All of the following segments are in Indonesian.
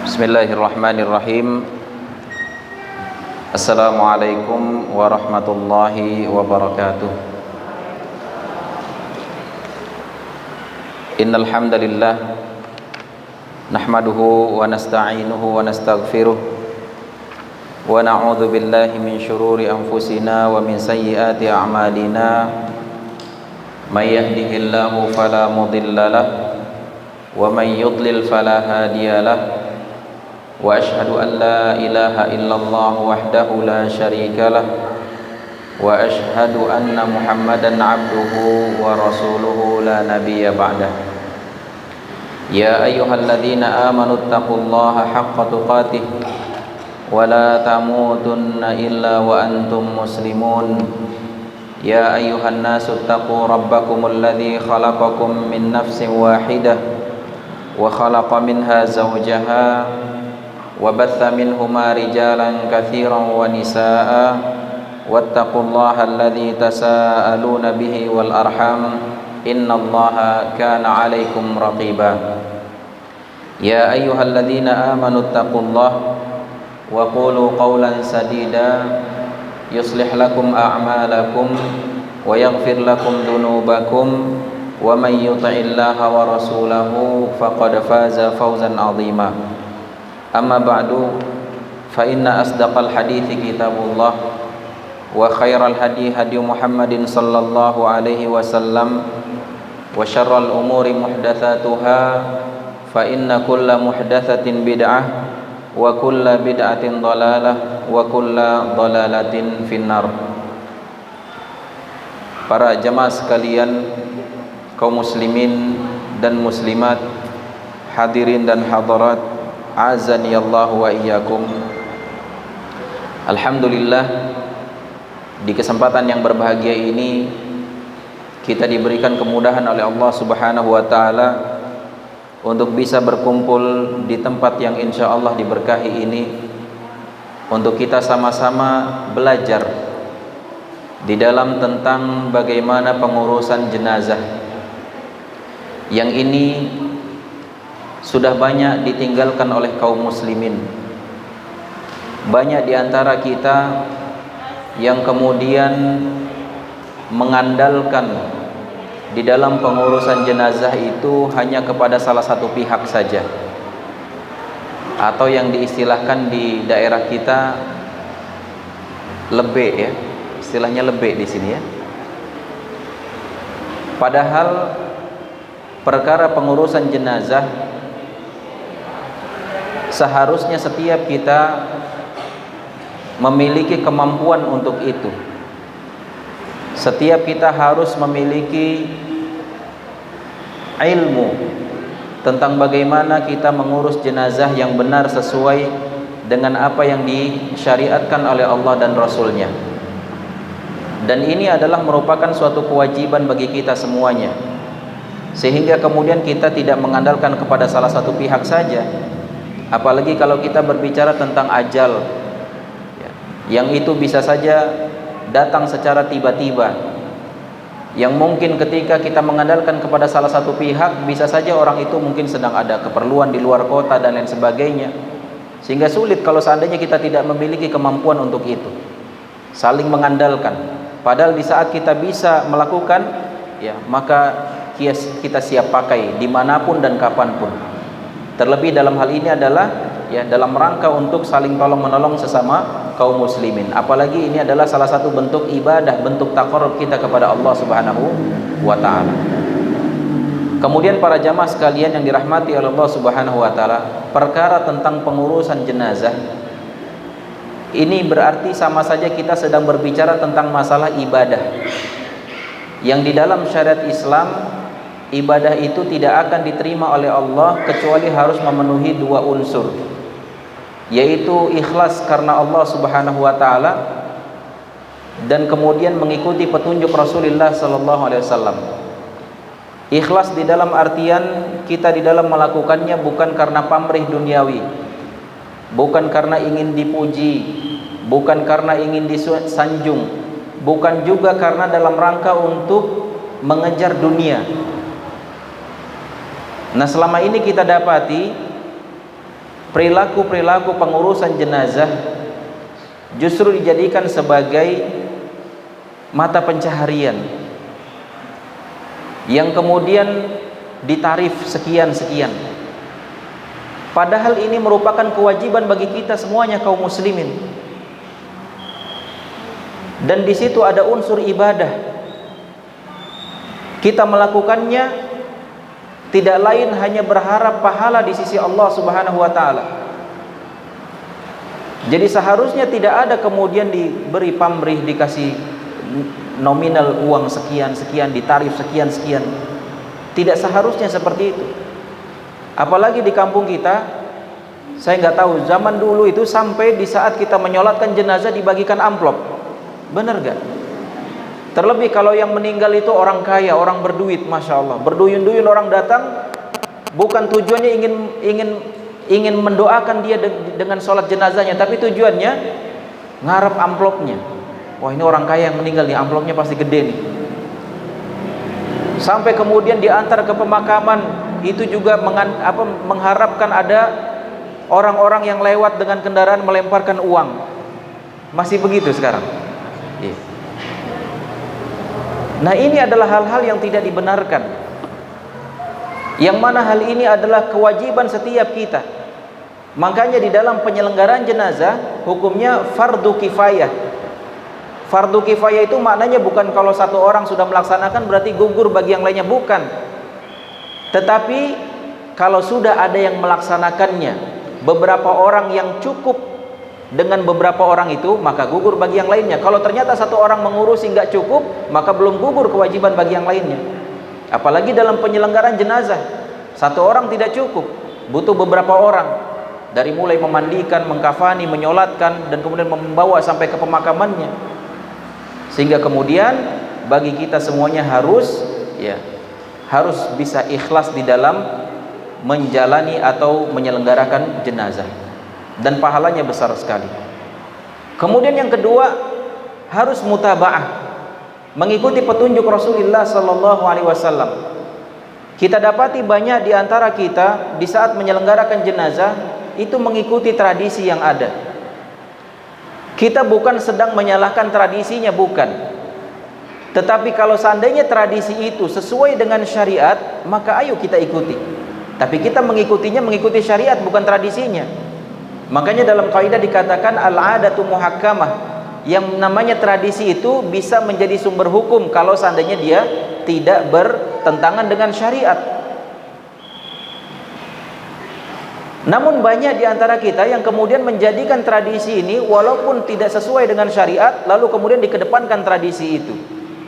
Bismillahirrahmanirrahim. Assalamualaikum warahmatullahi wabarakatuh. Innal hamdalillah nahmaduhu wa nasta'inuhu wa nastaghfiruh wa na'udzu billahi min syururi anfusina wa min sayyiati a'malina. May yahdihillahu fala mudilla lahu wa may yudlil fala hadiya lahu. Wa ashhadu an la ilaha illallah wahdahu la syarika lah wa ashhadu anna Muhammadan abduhu wa rasuluhu la nabiyya ba'dah. Ya ayyuhalladzina amanu taqullaha haqqa tuqatih wa la tamutunna illa wa antum muslimun. Ya ayyuhan nasu taqu rabbakumul ladzi khalaqakum min nafsin wahidah wa khalaqa minha zawjaha وبث منهما رجالا كثيرا ونساء واتقوا الله الذي تساءلون به والأرحام إن الله كان عليكم رقيبا. يا أيها الذين آمنوا اتقوا الله وقولوا قولا سديدا يصلح لكم أعمالكم ويغفر لكم ذنوبكم ومن يطع الله ورسوله فقد فاز فوزا عظيما. Amma ba'du fa inna asdaqal hadithi kitabullah wa khairal hadi hadi Muhammadin sallallahu alaihi wasallam wa syarral umuri muhdatsatuha fa inna kulla muhdatsatin bid'ah wa kulla bid'atin dhalalah wa kulla dhalalatin finnar. Para jamaah sekalian, kaum muslimin dan muslimat, hadirin dan hadirat, azani Allah wa iyyakum. Alhamdulillah, di kesempatan yang berbahagia ini kita diberikan kemudahan oleh Allah Subhanahu wa taala untuk bisa berkumpul di tempat yang insya Allah diberkahi ini, untuk kita sama-sama belajar di dalam tentang bagaimana pengurusan jenazah yang ini sudah banyak ditinggalkan oleh kaum muslimin. Banyak di antara kita yang kemudian mengandalkan di dalam pengurusan jenazah itu hanya kepada salah satu pihak saja, atau yang diistilahkan di daerah kita lebek, ya, istilahnya lebek di sini, ya. Padahal perkara pengurusan jenazah seharusnya setiap kita memiliki kemampuan untuk itu. Setiap kita harus memiliki ilmu tentang bagaimana kita mengurus jenazah yang benar sesuai dengan apa yang disyariatkan oleh Allah dan Rasulnya. Dan ini adalah merupakan suatu kewajiban bagi kita semuanya, sehingga kemudian kita tidak mengandalkan kepada salah satu pihak saja. Apalagi kalau kita berbicara tentang ajal, ya, yang itu bisa saja datang secara tiba-tiba, yang mungkin ketika kita mengandalkan kepada salah satu pihak, bisa saja orang itu mungkin sedang ada keperluan di luar kota dan lain sebagainya, sehingga sulit kalau seandainya kita tidak memiliki kemampuan untuk itu, saling mengandalkan. Padahal di saat kita bisa melakukan, ya, maka kita siap pakai dimanapun dan kapanpun. Terlebih dalam hal ini adalah, ya, dalam rangka untuk saling tolong menolong sesama kaum muslimin. Apalagi ini adalah salah satu bentuk ibadah, bentuk taqarrub kita kepada Allah Subhanahu wa taala. Kemudian para jamaah sekalian yang dirahmati oleh Allah Subhanahu wa taala, perkara tentang pengurusan jenazah ini berarti sama saja kita sedang berbicara tentang masalah ibadah, yang di dalam syariat Islam ibadah itu tidak akan diterima oleh Allah kecuali harus memenuhi dua unsur, yaitu ikhlas karena Allah Subhanahu wa taala dan kemudian mengikuti petunjuk Rasulullah sallallahu alaihi wasallam. Ikhlas di dalam artian kita di dalam melakukannya bukan karena pamrih duniawi, bukan karena ingin dipuji, bukan karena ingin disanjung, bukan juga karena dalam rangka untuk mengejar dunia. Nah, selama ini kita dapati perilaku-perilaku pengurusan jenazah justru dijadikan sebagai mata pencaharian yang kemudian ditarif sekian-sekian. Padahal ini merupakan kewajiban bagi kita semuanya kaum muslimin. Dan di situ ada unsur ibadah. Kita melakukannya tidak lain hanya berharap pahala di sisi Allah Subhanahu wa taala. Jadi seharusnya tidak ada kemudian diberi pamrih, dikasih nominal uang sekian-sekian, ditarif sekian-sekian. Tidak seharusnya seperti itu. Apalagi di kampung kita, saya nggak tahu zaman dulu itu sampai di saat kita menyolatkan jenazah dibagikan amplop, bener gak? Terlebih kalau yang meninggal itu orang kaya, orang berduit, masya Allah, berduyun-duyun orang datang, bukan tujuannya ingin mendoakan dia dengan sholat jenazahnya, tapi tujuannya ngarep amplopnya. Wah, ini orang kaya yang meninggal nih, amplopnya pasti gede nih. Sampai kemudian diantar ke pemakaman, itu juga mengharapkan ada orang-orang yang lewat dengan kendaraan melemparkan uang. Masih begitu sekarang. Nah, ini adalah hal-hal yang tidak dibenarkan, yang mana hal ini adalah kewajiban setiap kita. Makanya di dalam penyelenggaraan jenazah hukumnya fardu kifayah. Fardu kifayah itu maknanya bukan kalau satu orang sudah melaksanakan berarti gugur bagi yang lainnya, bukan. Tetapi kalau sudah ada yang melaksanakannya, beberapa orang yang cukup dengan beberapa orang itu, maka gugur bagi yang lainnya. Kalau ternyata satu orang mengurusi nggak cukup, maka belum gugur kewajiban bagi yang lainnya. Apalagi dalam penyelenggaraan jenazah, satu orang tidak cukup, butuh beberapa orang, dari mulai memandikan, mengkafani, menyolatkan, dan kemudian membawa sampai ke pemakamannya. Sehingga kemudian bagi kita semuanya harus bisa ikhlas di dalam menjalani atau menyelenggarakan jenazah, dan pahalanya besar sekali. Kemudian yang kedua, harus mutabaah, mengikuti petunjuk Rasulullah sallallahu alaihi wasallam. Kita dapati banyak di antara kita di saat menyelenggarakan jenazah itu mengikuti tradisi yang ada. Kita bukan sedang menyalahkan tradisinya, bukan. Tetapi kalau seandainya tradisi itu sesuai dengan syariat, maka ayo kita ikuti. Tapi kita mengikuti syariat, bukan tradisinya. Makanya dalam kaidah dikatakan al-'adatu muhakkamah. Yang namanya tradisi itu bisa menjadi sumber hukum kalau seandainya dia tidak bertentangan dengan syariat. Namun banyak di antara kita yang kemudian menjadikan tradisi ini walaupun tidak sesuai dengan syariat, lalu kemudian dikedepankan tradisi itu.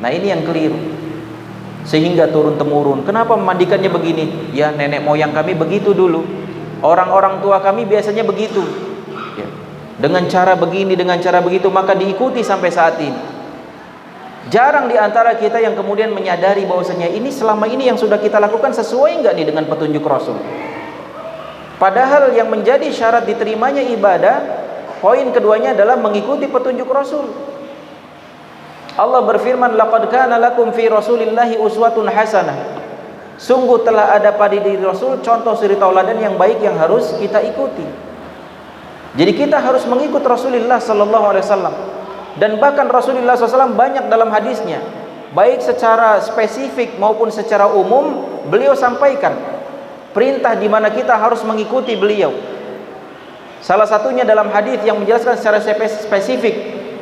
Nah, ini yang keliru. Sehingga turun-temurun, kenapa memandikannya begini? Ya, nenek moyang kami begitu dulu. Orang-orang tua kami biasanya begitu. Ya. Dengan cara begini, dengan cara begitu, maka diikuti sampai saat ini. Jarang di antara kita yang kemudian menyadari bahwasanya ini selama ini yang sudah kita lakukan sesuai enggak nih dengan petunjuk Rasul. Padahal yang menjadi syarat diterimanya ibadah, poin keduanya adalah mengikuti petunjuk Rasul. Allah berfirman, laqad kana lakum fi rasulillahi uswatun hasanah. Sungguh telah ada pada diri Rasul contoh suri tauladan yang baik yang harus kita ikuti. Jadi kita harus mengikut Rasulullah sallallahu alaihi wasallam. Dan bahkan Rasulullah SAW banyak dalam hadisnya, baik secara spesifik maupun secara umum, beliau sampaikan perintah di mana kita harus mengikuti beliau. Salah satunya dalam hadis yang menjelaskan secara spesifik,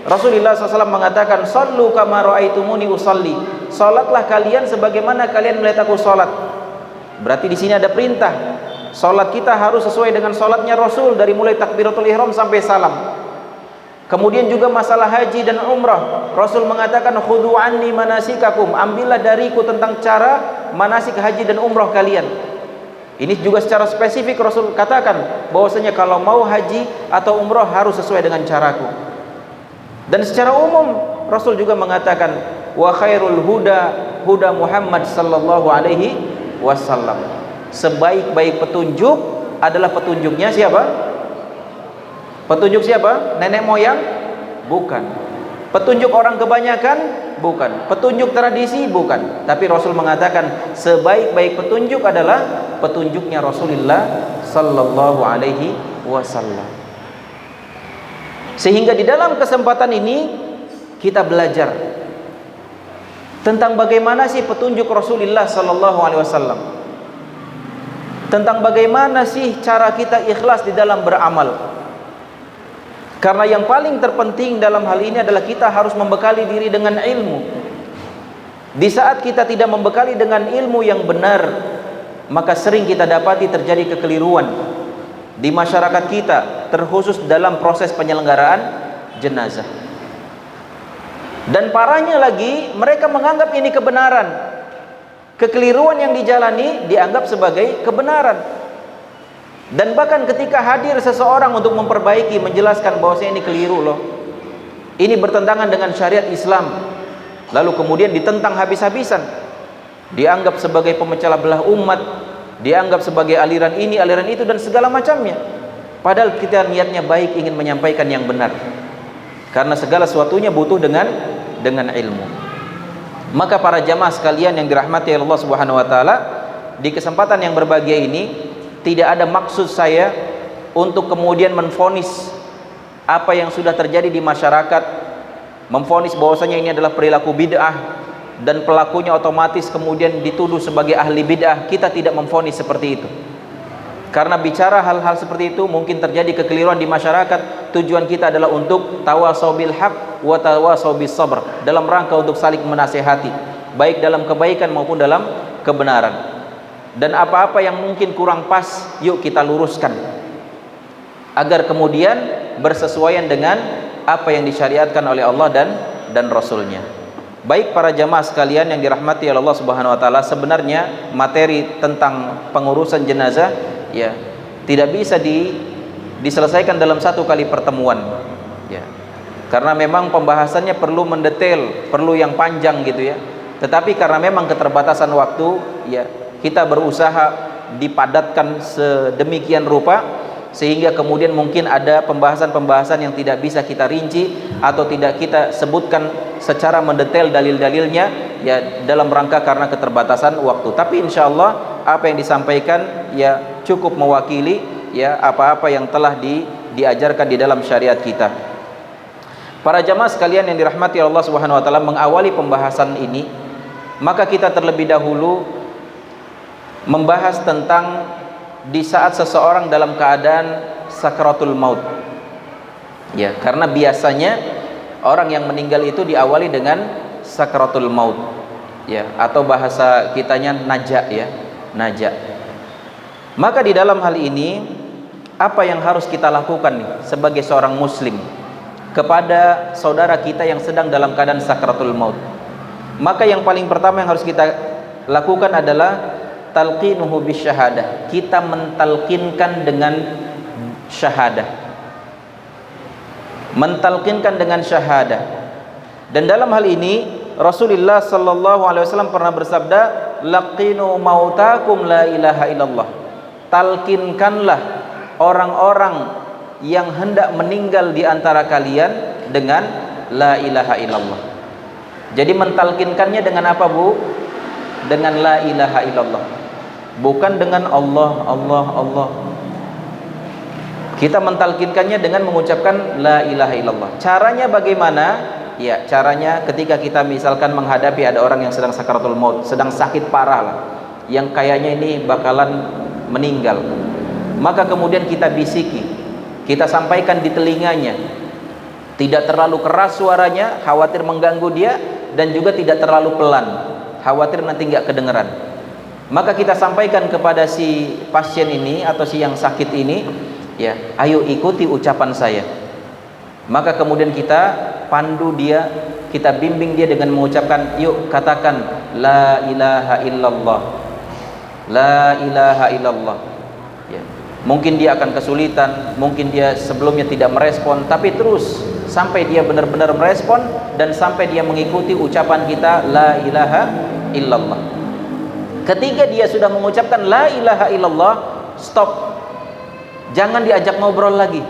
Rasulullah SAW mengatakan, "Shallu kama ra'aitumuni usalli." Salatlah kalian sebagaimana kalian melihat aku salat. Berarti di sini ada perintah. Salat kita harus sesuai dengan salatnya Rasul dari mulai takbiratul ihram sampai salam. Kemudian juga masalah haji dan umrah, Rasul mengatakan, "Khudhu anni manasikakum." Ambillah dariku tentang cara manasik haji dan umrah kalian. Ini juga secara spesifik Rasul katakan bahwasanya kalau mau haji atau umrah harus sesuai dengan caraku. Dan secara umum Rasul juga mengatakan, wa khairul huda Muhammad sallallahu alaihi wasallam. Sebaik-baik petunjuk adalah petunjuknya siapa? Petunjuk siapa? Nenek moyang? Bukan. Petunjuk orang kebanyakan? Bukan. Petunjuk tradisi? Bukan. Tapi Rasul mengatakan sebaik-baik petunjuk adalah petunjuknya Rasulullah sallallahu alaihi wasallam. Sehingga di dalam kesempatan ini kita belajar tentang bagaimana sih petunjuk Rasulullah sallallahu alaihi wasallam. Tentang bagaimana sih cara kita ikhlas di dalam beramal. Karena yang paling terpenting dalam hal ini adalah kita harus membekali diri dengan ilmu. Di saat kita tidak membekali dengan ilmu yang benar, maka sering kita dapati terjadi kekeliruan di masyarakat kita, terkhusus dalam proses penyelenggaraan jenazah. Dan parahnya lagi, mereka menganggap ini kebenaran. Kekeliruan yang dijalani dianggap sebagai kebenaran. Dan bahkan ketika hadir seseorang untuk memperbaiki, menjelaskan bahwasanya ini keliru loh, ini bertentangan dengan syariat Islam, lalu kemudian ditentang habis-habisan, dianggap sebagai pemecah belah umat, dianggap sebagai aliran ini, aliran itu, dan segala macamnya. Padahal kita niatnya baik, ingin menyampaikan yang benar. Karena segala sesuatunya butuh dengan ilmu. Maka para jamaah sekalian yang dirahmati Allah Subhanahu wa taala, di kesempatan yang berbahagia ini tidak ada maksud saya untuk kemudian menvonis apa yang sudah terjadi di masyarakat, memvonis bahwasanya ini adalah perilaku bid'ah dan pelakunya otomatis kemudian dituduh sebagai ahli bid'ah. Kita tidak memvonis seperti itu. Karena bicara hal-hal seperti itu mungkin terjadi kekeliruan di masyarakat. Tujuan kita adalah untuk tawasau bil haq wa tawasau bis sabr, dalam rangka untuk saling menasihati, baik dalam kebaikan maupun dalam kebenaran. Dan apa-apa yang mungkin kurang pas, yuk kita luruskan, agar kemudian bersesuaian dengan apa yang disyariatkan oleh Allah dan Rasulnya. Baik para jamaah sekalian yang dirahmati oleh Allah Subhanahu wa taala, sebenarnya materi tentang pengurusan jenazah ya tidak bisa diselesaikan dalam satu kali pertemuan ya. Karena memang pembahasannya perlu mendetail, perlu yang panjang gitu ya. Tetapi karena memang keterbatasan waktu ya, kita berusaha dipadatkan sedemikian rupa sehingga kemudian mungkin ada pembahasan-pembahasan yang tidak bisa kita rinci atau tidak kita sebutkan secara mendetail dalil-dalilnya ya, dalam rangka karena keterbatasan waktu. Tapi insya Allah apa yang disampaikan ya cukup mewakili ya apa-apa yang telah diajarkan di dalam syariat kita. Para jamaah sekalian yang dirahmati Allah Subhanahu wa taala, mengawali pembahasan ini maka kita terlebih dahulu membahas tentang di saat seseorang dalam keadaan sakratul maut ya, karena biasanya orang yang meninggal itu diawali dengan sakratul maut ya, atau bahasa kitanya naja ya, naja. Maka di dalam hal ini apa yang harus kita lakukan nih sebagai seorang muslim kepada saudara kita yang sedang dalam keadaan sakratul maut? Maka yang paling pertama yang harus kita lakukan adalah talqinuhu bisyahadah. Kita mentalkinkan dengan syahadah, mentalkinkan dengan syahadah. Dan dalam hal ini Rasulullah sallallahu alaihi wasallam pernah bersabda, laqinu mautakum la ilaha illallah. Talkinkanlah orang-orang yang hendak meninggal di antara kalian dengan la ilaha illallah. Jadi mentalkinkannya dengan apa, Bu? Dengan la ilaha illallah, bukan dengan Allah, Allah, Allah. Kita mentalkinkannya dengan mengucapkan la ilaha illallah. Caranya bagaimana? Ya, caranya ketika kita misalkan menghadapi ada orang yang sedang sakaratul maut, sedang sakit parah lah, yang kayaknya ini bakalan meninggal, maka kemudian kita bisiki, kita sampaikan di telinganya, tidak terlalu keras suaranya, khawatir mengganggu dia, dan juga tidak terlalu pelan, khawatir nanti nggak kedengeran. Maka kita sampaikan kepada si pasien ini atau si yang sakit ini, ya, ayo ikuti ucapan saya. Maka kemudian kita pandu dia, kita bimbing dia dengan mengucapkan, yuk katakan la ilaha illallah, la ilaha illallah. Ya. Mungkin dia akan kesulitan, mungkin dia sebelumnya tidak merespon, tapi terus sampai dia benar-benar merespon dan sampai dia mengikuti ucapan kita la ilaha illallah. Ketika dia sudah mengucapkan la ilaha illallah, stop, jangan diajak ngobrol lagi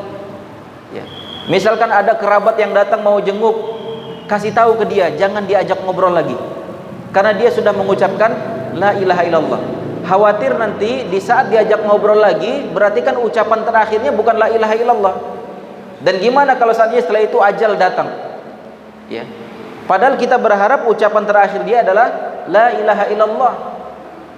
ya. Misalkan ada kerabat yang datang mau jenguk, kasih tahu ke dia, jangan diajak ngobrol lagi, karena dia sudah mengucapkan la ilaha illallah. khawatir nanti di saat diajak ngobrol lagi, berarti kan ucapan terakhirnya bukan la ilaha illallah. Dan gimana kalau saatnya setelah itu ajal datang? Ya. Padahal kita berharap ucapan terakhir dia adalah la ilaha illallah.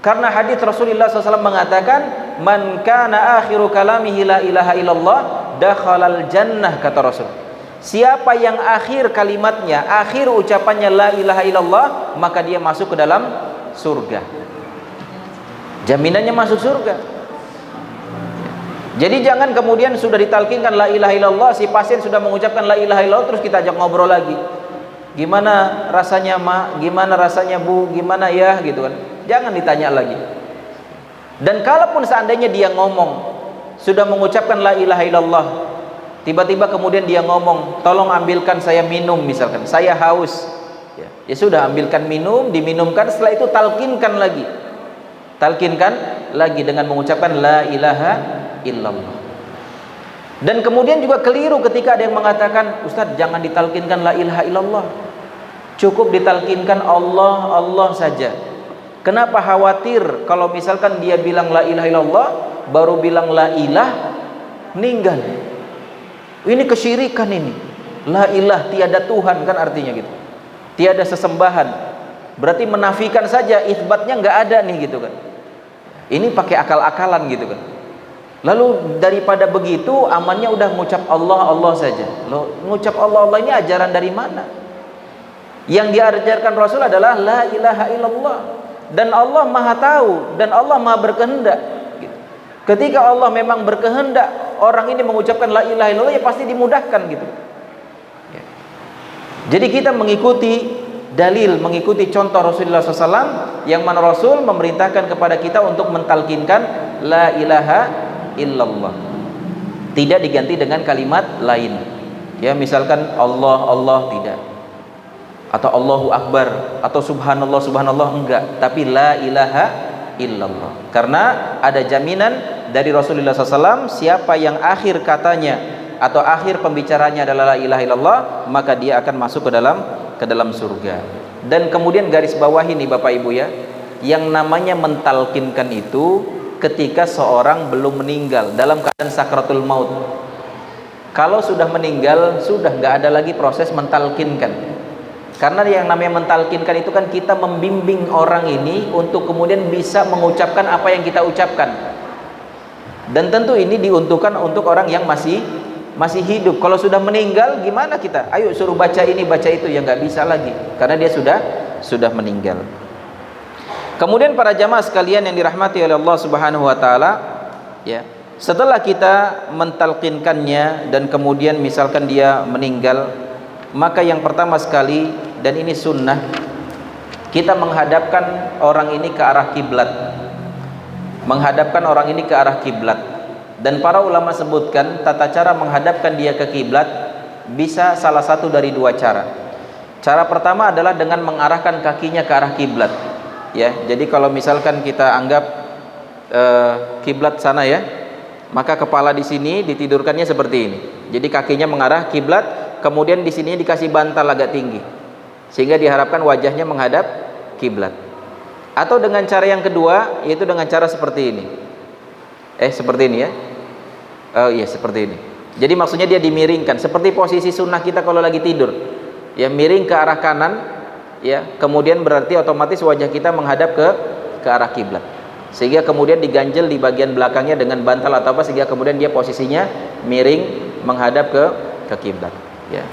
Karena hadis Rasulullah SAW mengatakan, man kana akhiru kalamihi la ilaha illallah dakhalal jannah, kata Rasul. Siapa yang akhir kalimatnya, akhir ucapannya la ilaha illallah, maka dia masuk ke dalam surga. Jaminannya masuk surga. Jadi jangan kemudian sudah ditalkinkan la ilaha illallah, si pasien sudah mengucapkan la ilaha illallah, terus kita ajak ngobrol lagi. Gimana rasanya mak, gimana rasanya bu, gimana ya, gitu kan. Jangan ditanya lagi. Dan kalaupun seandainya dia ngomong, sudah mengucapkan la ilaha illallah, tiba-tiba kemudian dia ngomong, tolong ambilkan saya minum misalkan, saya haus. Ya sudah, ambilkan minum, diminumkan, setelah itu talkinkan lagi. Talkinkan lagi dengan mengucapkan la ilaha illallah. Dan kemudian juga keliru ketika ada yang mengatakan, Ustaz jangan ditalkinkan la ilaha illallah, cukup ditalkinkan Allah, Allah saja. Kenapa khawatir kalau misalkan dia bilang la ilaha illallah, baru bilang la ilah, meninggal? Ini kesyirikan ini. La ilah, tiada Tuhan kan artinya gitu. Tiada sesembahan. Berarti menafikan saja, isbatnya nggak ada nih gitu kan. Ini pakai akal-akalan gitu kan. Lalu daripada begitu, amannya udah ngucap Allah, Allah saja. Loh, ngucap Allah, Allah ini ajaran dari mana? Yang diajarkan Rasul adalah la ilaha illallah. Dan Allah maha tahu, dan Allah maha berkehendak gitu. Ketika Allah memang berkehendak orang ini mengucapkan la ilaha illallah, ya pasti dimudahkan gitu ya. Jadi kita mengikuti dalil, mengikuti contoh Rasulullah SAW, yang mana Rasul memerintahkan kepada kita untuk mentalkinkan la ilaha illallah, tidak diganti dengan kalimat lain ya, misalkan Allah, Allah tidak, atau Allahu Akbar, atau Subhanallah, Subhanallah, enggak, tapi la ilaha illallah. Karena ada jaminan dari Rasulullah SAW, siapa yang akhir katanya atau akhir pembicaranya adalah la ilaha illallah, maka dia akan masuk ke dalam surga. Dan kemudian garis bawah ini Bapak Ibu ya, yang namanya mentalkinkan itu ketika seorang belum meninggal, dalam keadaan sakratul maut. Kalau sudah meninggal, sudah nggak ada lagi proses mentalkinkan. Karena yang namanya mentalkinkan itu kan kita membimbing orang ini untuk kemudian bisa mengucapkan apa yang kita ucapkan. Dan tentu ini diuntukkan untuk orang yang masih hidup. Kalau sudah meninggal gimana kita? Ayo suruh baca ini, baca itu, ya nggak bisa lagi karena dia sudah meninggal. Kemudian para jamaah sekalian yang dirahmati oleh Allah Subhanahu wa taala, ya, setelah kita mentalkinkannya dan kemudian misalkan dia meninggal, maka yang pertama sekali, dan ini sunnah, kita menghadapkan orang ini ke arah kiblat. Menghadapkan orang ini ke arah kiblat. Dan para ulama sebutkan tata cara menghadapkan dia ke kiblat bisa salah satu dari dua cara. Cara pertama adalah dengan mengarahkan kakinya ke arah kiblat. Ya, jadi kalau misalkan kita anggap kiblat sana ya, maka kepala di sini ditidurkannya seperti ini. Jadi kakinya mengarah kiblat, kemudian di sini dikasih bantal agak tinggi, sehingga diharapkan wajahnya menghadap kiblat. Atau dengan cara yang kedua, yaitu dengan cara seperti ini. Seperti ini ya. Oh iya, seperti ini. Jadi maksudnya dia dimiringkan seperti posisi sunnah kita kalau lagi tidur. Ya, miring ke arah kanan, ya. Kemudian berarti otomatis wajah kita menghadap ke arah kiblat. Sehingga kemudian diganjel di bagian belakangnya dengan bantal atau apa, sehingga kemudian dia posisinya miring menghadap ke kiblat, ya.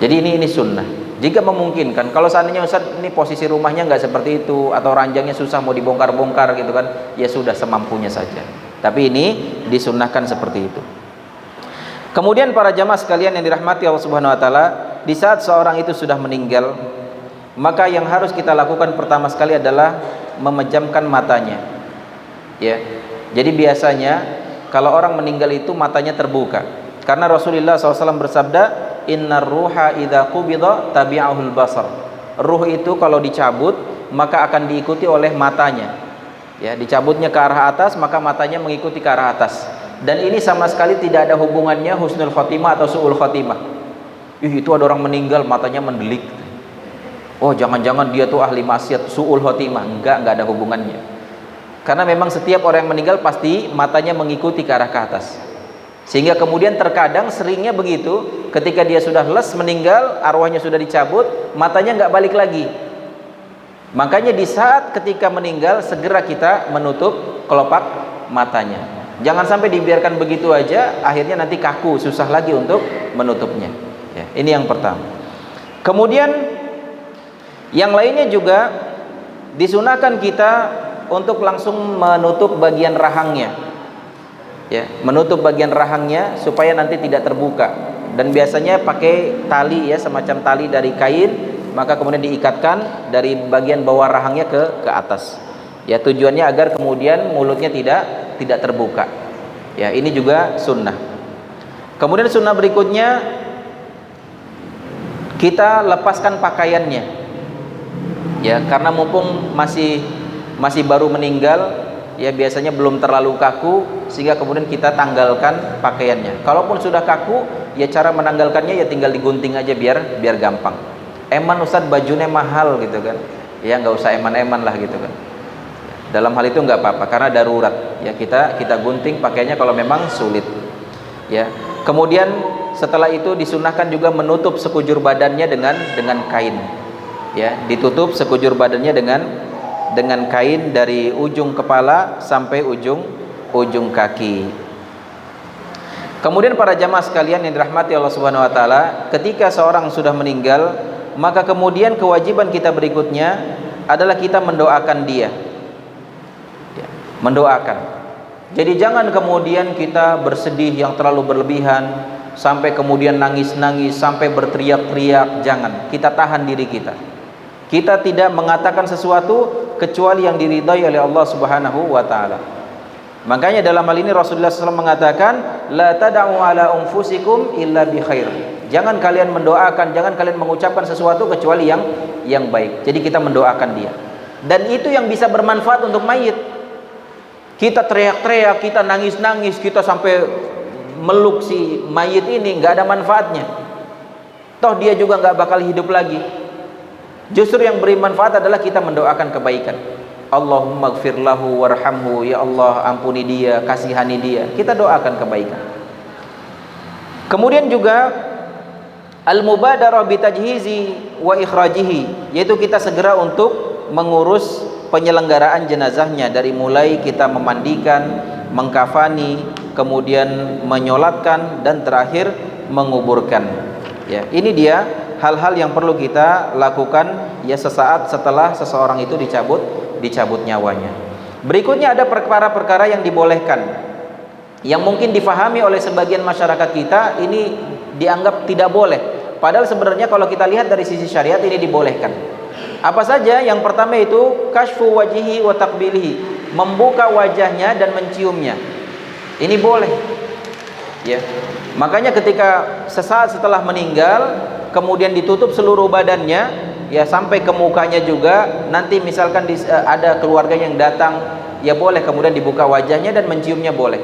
Jadi ini sunnah. Jika memungkinkan, kalau seandainya Ustaz ini posisi rumahnya nggak seperti itu, atau ranjangnya susah mau dibongkar-bongkar gitu kan, ya sudah semampunya saja. Tapi ini disunnahkan seperti itu. Kemudian para jamaah sekalian yang dirahmati Allah Subhanahu wa taala, di saat seorang itu sudah meninggal, maka yang harus kita lakukan pertama sekali adalah memejamkan matanya. Ya. Jadi biasanya kalau orang meninggal itu matanya terbuka. Karena Rasulullah SAW bersabda, innar ruha idza qubida tabi'ahul basar. Ruh itu kalau dicabut maka akan diikuti oleh matanya. Ya, dicabutnya ke arah atas maka matanya mengikuti ke arah atas. Dan ini sama sekali tidak ada hubungannya husnul khotimah atau su'ul khotimah. Itu ada orang meninggal matanya mendelik. Oh, jangan-jangan dia tuh ahli maksiat, su'ul khotimah. Enggak ada hubungannya. Karena memang setiap orang yang meninggal pasti matanya mengikuti ke arah ke atas. Sehingga kemudian terkadang seringnya begitu, ketika dia sudah les meninggal, arwahnya sudah dicabut, matanya nggak balik lagi. Makanya di saat ketika meninggal segera kita menutup kelopak matanya. Jangan sampai dibiarkan begitu aja, akhirnya nanti kaku, susah lagi untuk menutupnya. Ya, ini yang pertama. Kemudian yang lainnya juga disunahkan kita untuk langsung menutup bagian rahangnya, ya, menutup bagian rahangnya supaya nanti tidak terbuka. Dan biasanya pakai tali, ya, semacam tali dari kain, maka kemudian diikatkan dari bagian bawah rahangnya ke atas. Ya, tujuannya agar kemudian mulutnya tidak terbuka. Ya, ini juga sunnah. Kemudian sunnah berikutnya, kita lepaskan pakaiannya. Ya, karena mumpung masih baru meninggal, ya biasanya belum terlalu kaku, sehingga kemudian kita tanggalkan pakaiannya. Kalaupun sudah kaku, ya cara menanggalkannya ya tinggal digunting aja biar gampang. Eman Ustadz bajunya mahal gitu kan, ya nggak usah eman-eman lah gitu kan. Dalam hal itu nggak apa-apa karena darurat, ya kita gunting pakaiannya kalau memang sulit. Ya, kemudian setelah itu disunahkan juga menutup sekujur badannya dengan kain. Ya, ditutup sekujur badannya dengan kain dari ujung kepala sampai ujung kaki. Kemudian para jamaah sekalian yang dirahmati Allah Subhanahu wa taala, ketika seorang sudah meninggal, maka kemudian kewajiban kita berikutnya adalah kita mendoakan dia. Ya, mendoakan. Jadi jangan kemudian kita bersedih yang terlalu berlebihan sampai kemudian nangis-nangis sampai berteriak-teriak, jangan. Kita tahan diri kita. Kita tidak mengatakan sesuatu kecuali yang diridai oleh Allah Subhanahu wa taala. Makanya dalam hal ini Rasulullah SAW mengatakan, la tad'u ala anfusikum illa bi khair. Jangan kalian mendoakan, jangan kalian mengucapkan sesuatu kecuali yang baik. Jadi kita mendoakan dia. Dan itu yang bisa bermanfaat untuk mayit. Kita teriak-teriak, kita nangis-nangis, kita sampai meluk si mayit ini, nggak ada manfaatnya. Toh dia juga nggak bakal hidup lagi. Justru yang beri manfaat adalah kita mendoakan kebaikan. Allahumma gfir lahu warhamhu, ya Allah ampuni dia, kasihani dia. Kita doakan kebaikan. Kemudian juga al-mubadarah bitajhizi wa ikhrajihi, yaitu kita segera untuk mengurus penyelenggaraan jenazahnya, dari mulai kita memandikan, mengkafani, kemudian menyolatkan, dan terakhir menguburkan. Ya, ini dia hal-hal yang perlu kita lakukan ya sesaat setelah seseorang itu dicabut nyawanya. Berikutnya ada perkara-perkara yang dibolehkan, yang mungkin difahami oleh sebagian masyarakat kita ini dianggap tidak boleh, padahal sebenarnya kalau kita lihat dari sisi syariat ini dibolehkan. Apa saja? Yang pertama itu kashfu wajihi wa taqbilihi, membuka wajahnya dan menciumnya. Ini boleh. Ya. Makanya ketika sesaat setelah meninggal kemudian ditutup seluruh badannya, ya sampai ke mukanya juga, nanti misalkan ada keluarga yang datang, ya boleh kemudian dibuka wajahnya dan menciumnya boleh.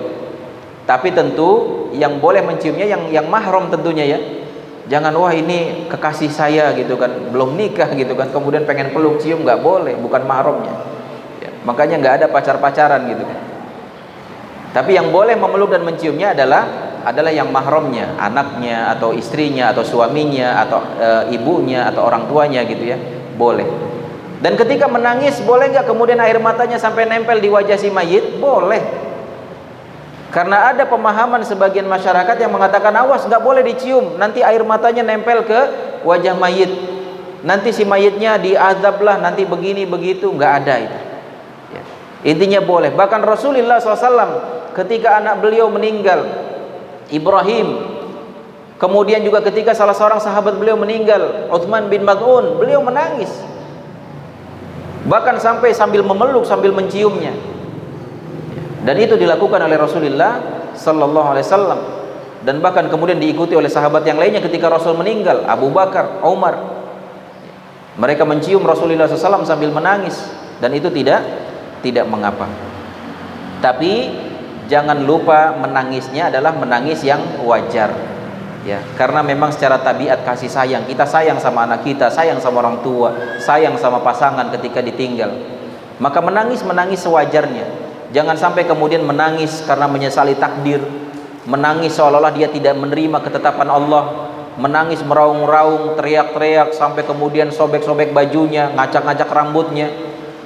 Tapi tentu yang boleh menciumnya yang mahram tentunya ya. Jangan wah ini kekasih saya gitu kan, belum nikah gitu kan, kemudian pengen peluk cium, nggak boleh, bukan mahramnya. Ya, makanya nggak ada pacar-pacaran gitu kan. Tapi yang boleh memeluk dan menciumnya adalah yang mahramnya, anaknya atau istrinya atau suaminya atau ibunya atau orang tuanya gitu ya, boleh. Dan ketika menangis boleh nggak kemudian air matanya sampai nempel di wajah si mayit? Boleh. Karena ada pemahaman sebagian masyarakat yang mengatakan awas nggak boleh dicium, nanti air matanya nempel ke wajah mayit, nanti si mayitnya diazab lah, nanti begini begitu. Nggak ada itu ya. Intinya boleh. Bahkan Rasulullah SAW ketika anak beliau meninggal, Ibrahim, kemudian juga ketika salah seorang sahabat beliau meninggal, Utsman bin Maz'un, beliau menangis, bahkan sampai sambil memeluk, sambil menciumnya. Dan itu dilakukan oleh Rasulullah sallallahu alaihi wasallam, dan bahkan kemudian diikuti oleh sahabat yang lainnya ketika Rasul meninggal, Abu Bakar, Umar. Mereka mencium Rasulullah SAW sambil menangis, dan itu tidak mengapa. Tapi jangan lupa menangisnya adalah menangis yang wajar. Ya, karena memang secara tabiat kasih sayang, kita sayang sama anak kita, sayang sama orang tua, sayang sama pasangan ketika ditinggal. Maka menangis sewajarnya. Jangan sampai kemudian menangis karena menyesali takdir, menangis seolah-olah dia tidak menerima ketetapan Allah, menangis meraung-raung, teriak-teriak sampai kemudian sobek-sobek bajunya, ngacak-ngacak rambutnya,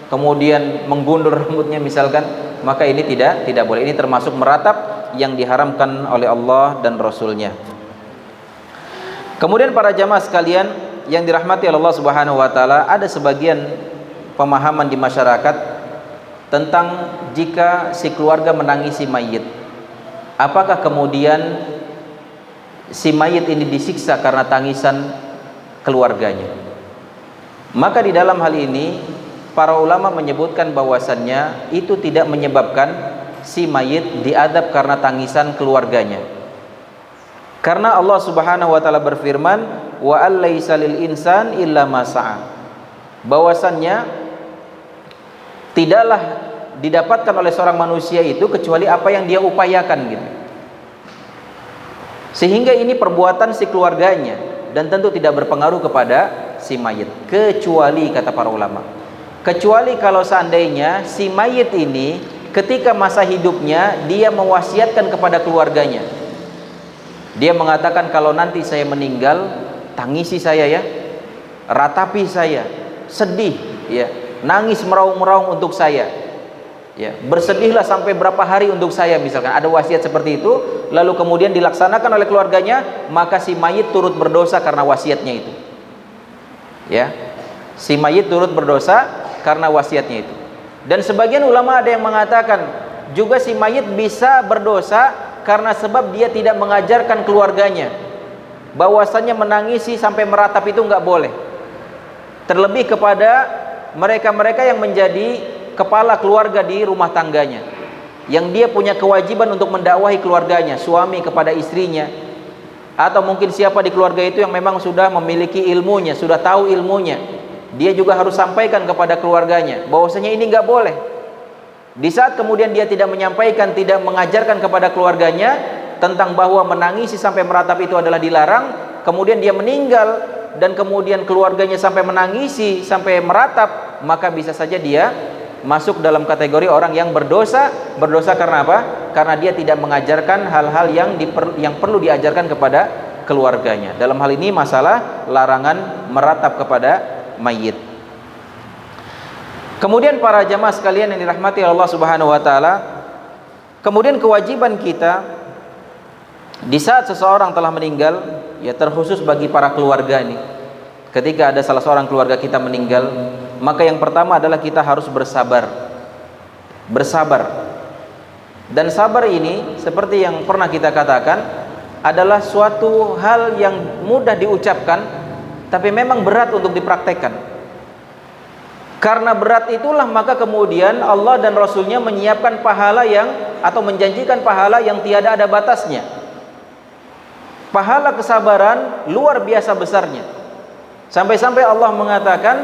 kemudian menggundul rambutnya misalkan. Maka ini tidak boleh. Ini termasuk meratap yang diharamkan oleh Allah dan Rasulnya. Kemudian para jamaah sekalian yang dirahmati Allah Subhanahu wa taala, ada sebagian pemahaman di masyarakat tentang jika si keluarga menangisi mayit, apakah kemudian si mayit ini disiksa karena tangisan keluarganya? Maka di dalam hal ini para ulama menyebutkan bahwasannya itu tidak menyebabkan si mayit diadab karena tangisan keluarganya. Karena Allah Subhanahu wa taala berfirman, wa allaisa lil insan illa ma sa'a. Bahwasannya tidaklah didapatkan oleh seorang manusia itu kecuali apa yang dia upayakan gitu. Sehingga ini perbuatan si keluarganya dan tentu tidak berpengaruh kepada si mayit, kecuali kata para ulama, kecuali kalau seandainya si mayit ini ketika masa hidupnya dia mewasiatkan kepada keluarganya. Dia mengatakan, kalau nanti saya meninggal, tangisi saya ya, ratapi saya, sedih ya, nangis meraung-meraung untuk saya ya, bersedihlah sampai berapa hari untuk saya, misalkan ada wasiat seperti itu, lalu kemudian dilaksanakan oleh keluarganya, maka si mayit turut berdosa karena wasiatnya itu ya, si mayit turut berdosa karena wasiatnya itu. Dan sebagian ulama ada yang mengatakan juga si mayit bisa berdosa karena sebab dia tidak mengajarkan keluarganya bahwasannya menangisi sampai meratap itu nggak boleh. Terlebih kepada mereka-mereka yang menjadi kepala keluarga di rumah tangganya, yang dia punya kewajiban untuk mendakwahi keluarganya, suami kepada istrinya, atau mungkin siapa di keluarga itu yang memang sudah memiliki ilmunya, sudah tahu ilmunya, dia juga harus sampaikan kepada keluarganya bahwasanya ini nggak boleh. Di saat kemudian dia tidak menyampaikan, tidak mengajarkan kepada keluarganya tentang bahwa menangisi sampai meratap itu adalah dilarang, kemudian dia meninggal dan kemudian keluarganya sampai menangisi sampai meratap, maka bisa saja dia masuk dalam kategori orang yang berdosa. Berdosa karena apa? Karena dia tidak mengajarkan hal-hal yang perlu diajarkan kepada keluarganya. Dalam hal ini masalah larangan meratap kepada mayit. Kemudian para jamaah sekalian yang dirahmati Allah Subhanahu wa taala, kemudian kewajiban kita di saat seseorang telah meninggal, ya terkhusus bagi para keluarga ini. Ketika ada salah seorang keluarga kita meninggal, maka yang pertama adalah kita harus bersabar. Bersabar. Dan sabar ini seperti yang pernah kita katakan adalah suatu hal yang mudah diucapkan tapi memang berat untuk dipraktekkan. Karena berat itulah maka kemudian Allah dan Rasulnya menyiapkan pahala atau menjanjikan pahala yang tiada ada batasnya. Pahala kesabaran luar biasa besarnya. Sampai-sampai Allah mengatakan,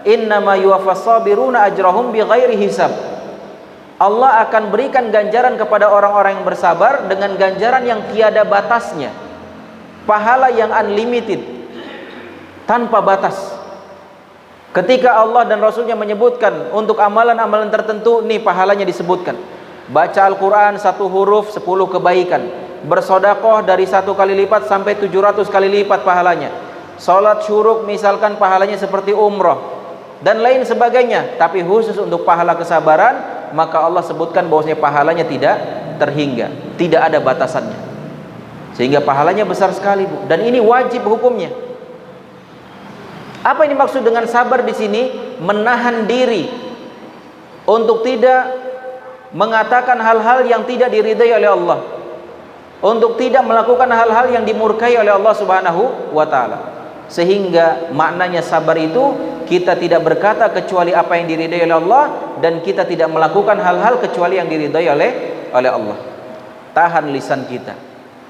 innama yuwaffas sabiruna ajrahum bighairi hisab. Allah akan berikan ganjaran kepada orang-orang yang bersabar dengan ganjaran yang tiada batasnya. Pahala yang unlimited, tanpa batas. Ketika Allah dan Rasulnya menyebutkan untuk amalan-amalan tertentu, nih pahalanya disebutkan. Baca Al-Quran 1 huruf 10 kebaikan. Bersodakoh dari 1 kali lipat sampai 700 kali lipat pahalanya. Salat syuruk misalkan pahalanya seperti umroh dan lain sebagainya. Tapi khusus untuk pahala kesabaran, maka Allah sebutkan bahwasanya pahalanya tidak terhingga, tidak ada batasannya. Sehingga pahalanya besar sekali, Bu. Dan ini wajib hukumnya. Apa ini maksud dengan sabar di sini? Menahan diri untuk tidak mengatakan hal-hal yang tidak diridai oleh Allah, untuk tidak melakukan hal-hal yang dimurkai oleh Allah Subhanahu wa taala. Sehingga maknanya sabar itu kita tidak berkata kecuali apa yang diridai oleh Allah, dan kita tidak melakukan hal-hal kecuali yang diridai oleh Allah. Tahan lisan kita.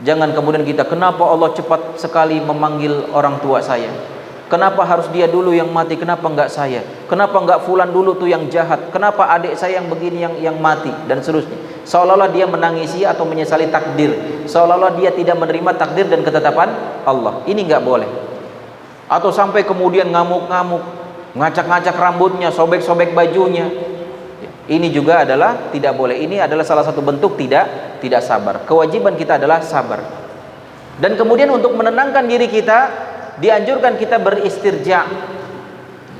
Jangan kemudian kita, kenapa Allah cepat sekali memanggil orang tua saya? Kenapa harus dia dulu yang mati? Kenapa enggak saya? Kenapa enggak fulan dulu tuh yang jahat? Kenapa adik saya yang begini yang mati? Dan seterusnya. Seolah-olah dia menangisi atau menyesali takdir. Seolah-olah dia tidak menerima takdir dan ketetapan Allah. Ini enggak boleh. Atau sampai kemudian ngamuk-ngamuk, ngacak-ngacak rambutnya, sobek-sobek bajunya, Ini juga adalah tidak boleh. Ini adalah salah satu bentuk tidak sabar. Kewajiban kita adalah sabar. Dan kemudian untuk menenangkan diri kita, dianjurkan kita beristirja,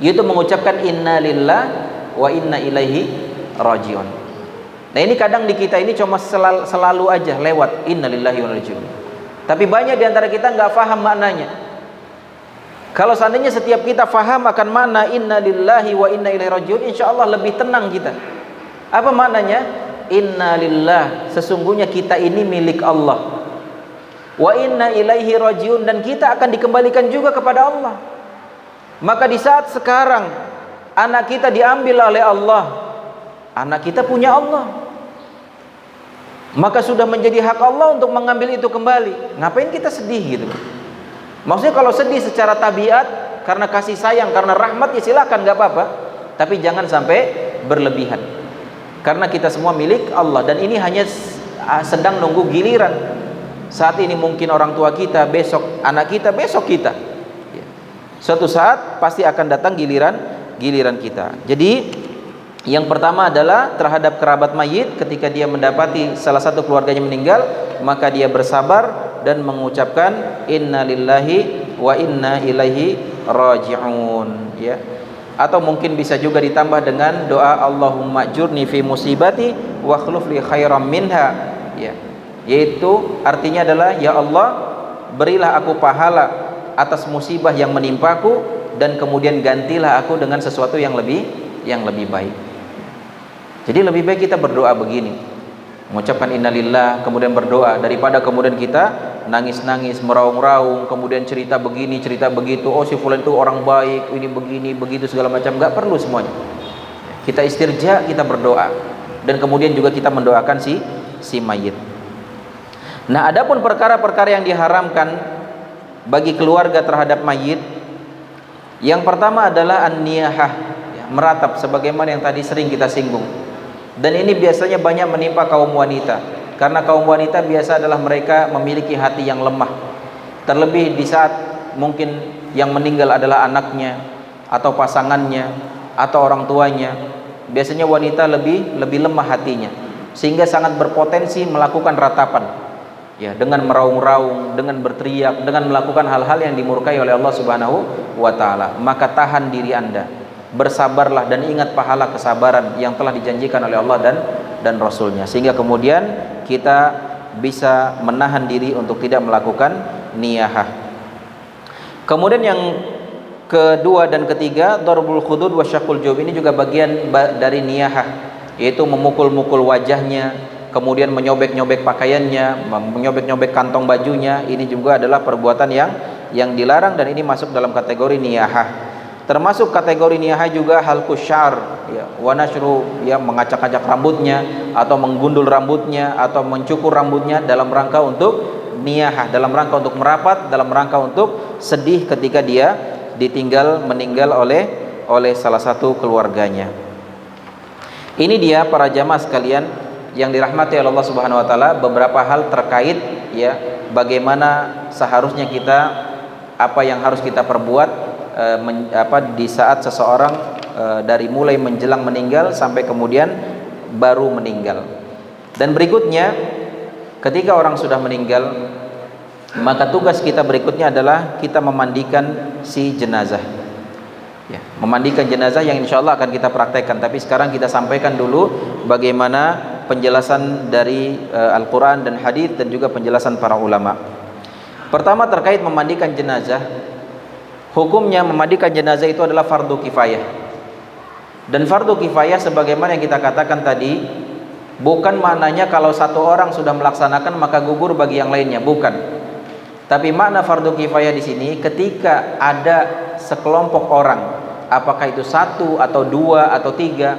yaitu mengucapkan inna lillah wa inna ilaihi rajiun. Nah ini kadang di kita ini cuma selalu aja lewat inna lillahi wa inna ilaihi rajiun. Tapi banyak di antara kita nggak paham maknanya. Kalau seandainya setiap kita faham akan makna inna lillahi wa inna ilaihi rajiun, insya Allah lebih tenang kita. Apa maknanya? Inna lillah, sesungguhnya kita ini milik Allah. Wa inna ilaihi rajiun, dan kita akan dikembalikan juga kepada Allah. Maka di saat sekarang anak kita diambil oleh Allah, anak kita punya Allah, maka sudah menjadi hak Allah untuk mengambil itu kembali. Ngapain kita sedih gitu? Maksudnya kalau sedih secara tabiat karena kasih sayang, karena rahmat, ya silakan, nggak apa-apa. Tapi jangan sampai berlebihan. Karena kita semua milik Allah, dan ini hanya sedang nunggu giliran. Saat ini mungkin orang tua kita, besok anak kita, besok kita. Suatu saat pasti akan datang giliran kita. Jadi yang pertama adalah terhadap kerabat mayit, ketika dia mendapati salah satu keluarganya meninggal, maka dia bersabar dan mengucapkan inna lillahi wa inna ilaihi raji'un, ya. Atau mungkin bisa juga ditambah dengan doa Allahumma jurni fi musibati wa khluf li khairam minha, ya. Yaitu artinya adalah, ya Allah, berilah aku pahala atas musibah yang menimpaku, dan kemudian gantilah aku dengan sesuatu yang lebih baik. Jadi lebih baik kita berdoa begini, mengucapkan innalillah, kemudian berdoa, daripada kemudian kita nangis-nangis, meraung-raung, kemudian cerita begini, cerita begitu, oh si fulan itu orang baik, ini begini, begitu, segala macam. Nggak perlu semuanya. Kita istirja, kita berdoa, dan kemudian juga kita mendoakan si mayit. Nah, adapun perkara-perkara yang diharamkan bagi keluarga terhadap mayit, yang pertama adalah an-niyahah, ya, meratap, sebagaimana yang tadi sering kita singgung. Dan ini biasanya banyak menimpa kaum wanita, karena kaum wanita biasa adalah mereka memiliki hati yang lemah. Terlebih di saat mungkin yang meninggal adalah anaknya, atau pasangannya, atau orang tuanya. Biasanya wanita lebih lemah hatinya, sehingga sangat berpotensi melakukan ratapan, ya, dengan meraung-raung, dengan berteriak, dengan melakukan hal-hal yang dimurkai oleh Allah Subhanahu wa taala. Maka tahan diri Anda, bersabarlah, dan ingat pahala kesabaran yang telah dijanjikan oleh Allah dan Rasulnya, sehingga kemudian kita bisa menahan diri untuk tidak melakukan niyahah. Kemudian yang kedua dan ketiga, darbul khudud wa syaqqul jub, ini juga bagian dari niyahah, yaitu memukul-mukul wajahnya, kemudian menyobek-nyobek pakaiannya, menyobek-nyobek kantong bajunya. Ini juga adalah perbuatan yang dilarang, dan ini masuk dalam kategori niyahah. Termasuk kategori niyahah juga halqus syar, ya, wa nashru, ya, mengacak-acak rambutnya, atau menggundul rambutnya, atau mencukur rambutnya dalam rangka untuk niyahah, dalam rangka untuk merapat, dalam rangka untuk sedih ketika dia meninggal oleh salah satu keluarganya. Ini dia para jamaah sekalian yang dirahmati oleh Allah Subhanahu wa taala, beberapa hal terkait, ya, bagaimana seharusnya kita, apa yang harus kita perbuat di saat seseorang dari mulai menjelang meninggal sampai kemudian baru meninggal. Dan berikutnya, ketika orang sudah meninggal, maka tugas kita berikutnya adalah kita memandikan si jenazah, ya, memandikan jenazah, yang insya Allah akan kita praktekkan. Tapi sekarang kita sampaikan dulu bagaimana penjelasan dari Al-Quran dan hadis, dan juga penjelasan para ulama. Pertama, terkait memandikan jenazah, hukumnya memandikan jenazah itu adalah fardu kifayah. Dan fardu kifayah sebagaimana yang kita katakan tadi, bukan maknanya kalau satu orang sudah melaksanakan maka gugur bagi yang lainnya, bukan. Tapi makna fardu kifayah di sini ketika ada sekelompok orang, apakah itu satu atau dua atau tiga,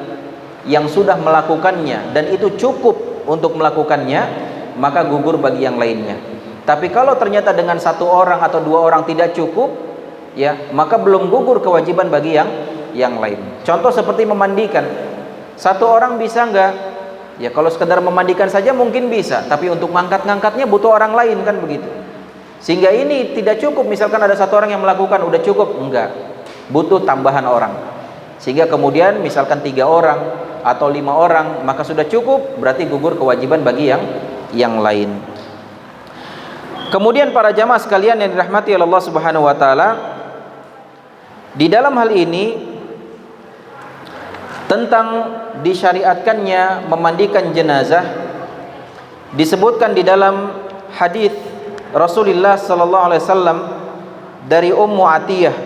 yang sudah melakukannya dan itu cukup untuk melakukannya, maka gugur bagi yang lainnya. Tapi kalau ternyata dengan satu orang atau dua orang tidak cukup, ya, maka belum gugur kewajiban bagi yang lain. Contoh seperti memandikan, satu orang bisa enggak? Ya, kalau sekedar memandikan saja mungkin bisa, tapi untuk ngangkat-ngangkatnya butuh orang lain, kan begitu. Sehingga ini tidak cukup, misalkan ada satu orang yang melakukan udah cukup, enggak, butuh tambahan orang. Sehingga kemudian misalkan 3 orang atau 5 orang, maka sudah cukup, berarti gugur kewajiban bagi yang lain. Kemudian para jamaah sekalian yang dirahmati oleh Allah Subhanahu wa taala, di dalam hal ini tentang disyariatkannya memandikan jenazah disebutkan di dalam hadis Rasulullah sallallahu alaihi wasallam dari Ummu Atiyah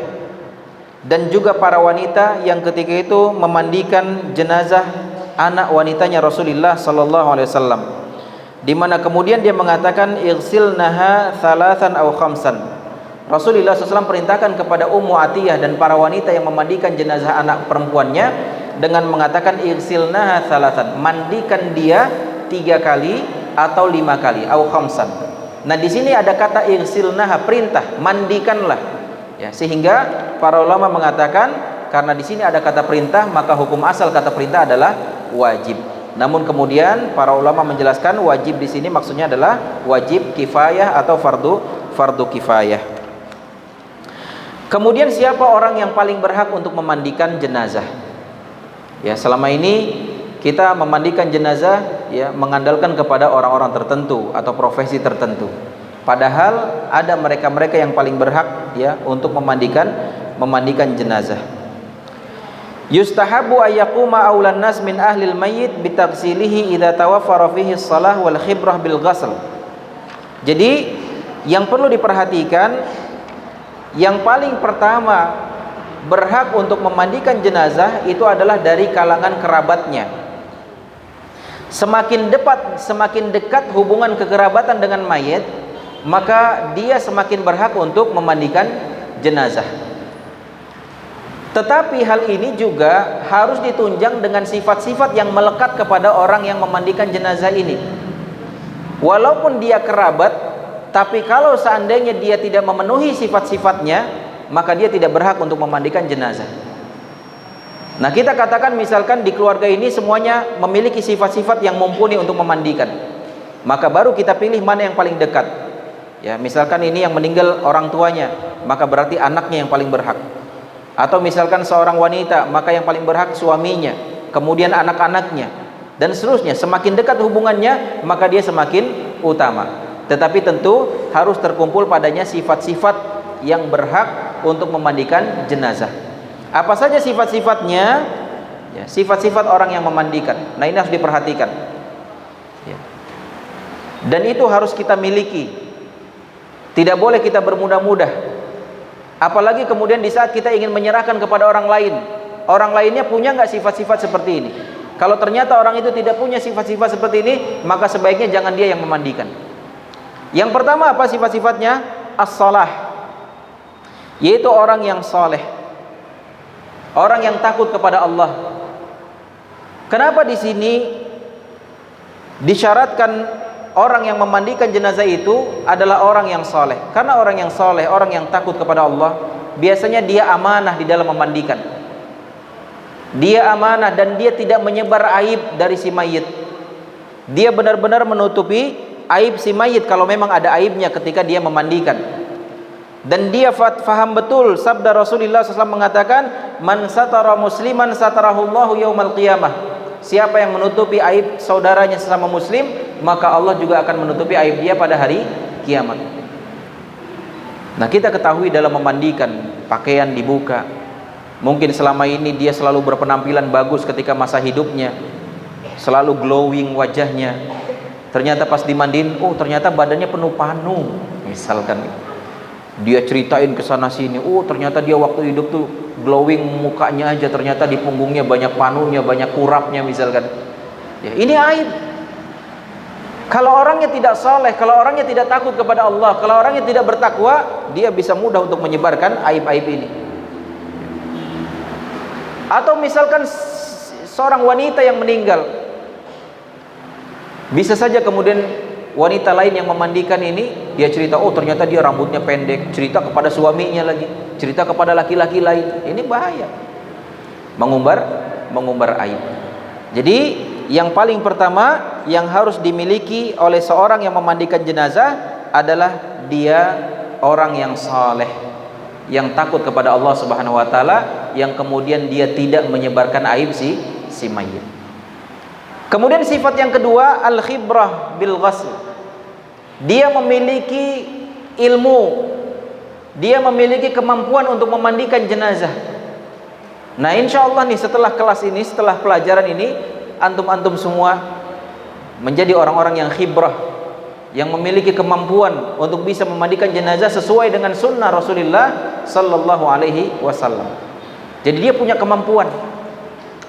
dan juga para wanita yang ketika itu memandikan jenazah anak wanitanya Rasulullah sallallahu alaihi wasallam, di mana kemudian dia mengatakan igsilnaha thalathan aw khamsan. Rasulullah SAW perintahkan kepada Ummu Atiyah dan para wanita yang memandikan jenazah anak perempuannya dengan mengatakan igsilnaha thalathan, mandikan dia 3 kali atau 5 kali, aw khamsan. Nah, di sini ada kata igsilnaha, perintah, mandikanlah. Ya, sehingga para ulama mengatakan karena di sini ada kata perintah, maka hukum asal kata perintah adalah wajib. Namun kemudian para ulama menjelaskan wajib di sini maksudnya adalah wajib kifayah atau fardu kifayah. Kemudian siapa orang yang paling berhak untuk memandikan jenazah? Ya, selama ini kita memandikan jenazah ya mengandalkan kepada orang-orang tertentu atau profesi tertentu. Padahal ada mereka-mereka yang paling berhak ya untuk memandikan jenazah. Yustahabu ayyaquma aulan nas min ahlil mayyit bitaghsilihi idza tawaffara fihi shalah wal khibrah bil ghasl. Jadi yang perlu diperhatikan, yang paling pertama berhak untuk memandikan jenazah itu adalah dari kalangan kerabatnya. Semakin dekat hubungan kekerabatan dengan mayit, maka dia semakin berhak untuk memandikan jenazah. Tetapi hal ini juga harus ditunjang dengan sifat-sifat yang melekat kepada orang yang memandikan jenazah ini. Walaupun dia kerabat, tapi kalau seandainya dia tidak memenuhi sifat-sifatnya, maka dia tidak berhak untuk memandikan jenazah. Nah, kita katakan misalkan di keluarga ini semuanya memiliki sifat-sifat yang mumpuni untuk memandikan, maka baru kita pilih mana yang paling dekat. Ya, misalkan ini yang meninggal orang tuanya, maka berarti anaknya yang paling berhak. Atau misalkan seorang wanita, maka yang paling berhak suaminya, kemudian anak-anaknya, dan seterusnya. Semakin dekat hubungannya, maka dia semakin utama. Tetapi tentu harus terkumpul padanya sifat-sifat yang berhak untuk memandikan jenazah. Apa saja sifat-sifatnya? Ya, sifat-sifat orang yang memandikan. Nah, ini harus diperhatikan. Ya. Dan itu harus kita miliki. Tidak boleh kita bermudah-mudah. Apalagi kemudian di saat kita ingin menyerahkan kepada orang lain, orang lainnya punya nggak sifat-sifat seperti ini? Kalau ternyata orang itu tidak punya sifat-sifat seperti ini, maka sebaiknya jangan dia yang memandikan. Yang pertama apa sifat-sifatnya? As-salah, yaitu orang yang soleh, orang yang takut kepada Allah. Kenapa di sini disyaratkan orang yang memandikan jenazah itu adalah orang yang soleh? Karena orang yang soleh, orang yang takut kepada Allah, biasanya dia amanah di dalam memandikan. Dia amanah dan dia tidak menyebar aib dari si mayit. Dia benar-benar menutupi aib si mayit kalau memang ada aibnya ketika dia memandikan. Dan dia faham betul sabda Rasulullah SAW mengatakan, man satara musliman satarahullahu yaumal qiyamah. Siapa yang menutupi aib saudaranya sesama muslim, maka Allah juga akan menutupi aib dia pada hari kiamat. Nah, kita ketahui dalam memandikan, pakaian dibuka. Mungkin selama ini dia selalu berpenampilan bagus ketika masa hidupnya, selalu glowing wajahnya. Ternyata pas dimandiin, oh ternyata badannya penuh panu. Misalkan dia ceritain ke sana sini, oh ternyata dia waktu hidup tuh glowing mukanya aja, ternyata di punggungnya banyak panunya, banyak kurapnya misalkan. Ya, ini aib. Kalau orangnya tidak saleh, kalau orangnya tidak takut kepada Allah, kalau orangnya tidak bertakwa, dia bisa mudah untuk menyebarkan aib-aib ini. Atau misalkan seorang wanita yang meninggal, bisa saja kemudian wanita lain yang memandikan ini, dia cerita, oh ternyata dia rambutnya pendek, cerita kepada suaminya lagi, cerita kepada laki-laki lain. Ini bahaya, mengumbar aib. Jadi yang paling pertama yang harus dimiliki oleh seorang yang memandikan jenazah adalah dia orang yang saleh, yang takut kepada Allah Subhanahu wa taala, yang kemudian dia tidak menyebarkan aib si mayit. Kemudian sifat yang kedua, al-khibrah bil ghasl. Dia memiliki ilmu, dia memiliki kemampuan untuk memandikan jenazah. Nah, insya Allah nih setelah kelas ini, setelah pelajaran ini, antum-antum semua menjadi orang-orang yang khibrah, yang memiliki kemampuan untuk bisa memandikan jenazah sesuai dengan sunnah Rasulullah sallallahu alaihi wasallam. Jadi dia punya kemampuan,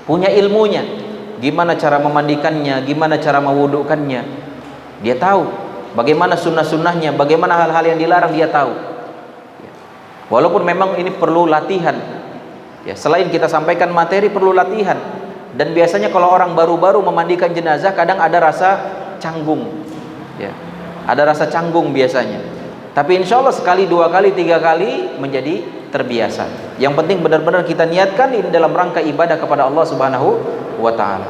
punya ilmunya, gimana cara memandikannya, gimana cara mewudukannya. Dia tahu bagaimana sunnah-sunnahnya, bagaimana hal-hal yang dilarang dia tahu. Walaupun memang ini perlu latihan. Ya, selain kita sampaikan materi, perlu latihan. Dan biasanya kalau orang baru-baru memandikan jenazah kadang ada rasa canggung. Ya, ada rasa canggung biasanya. Tapi insya Allah sekali, dua kali, tiga kali menjadi terbiasa. Yang penting benar-benar kita niatkan ini dalam rangka ibadah kepada Allah Subhanahu wa Ta'ala.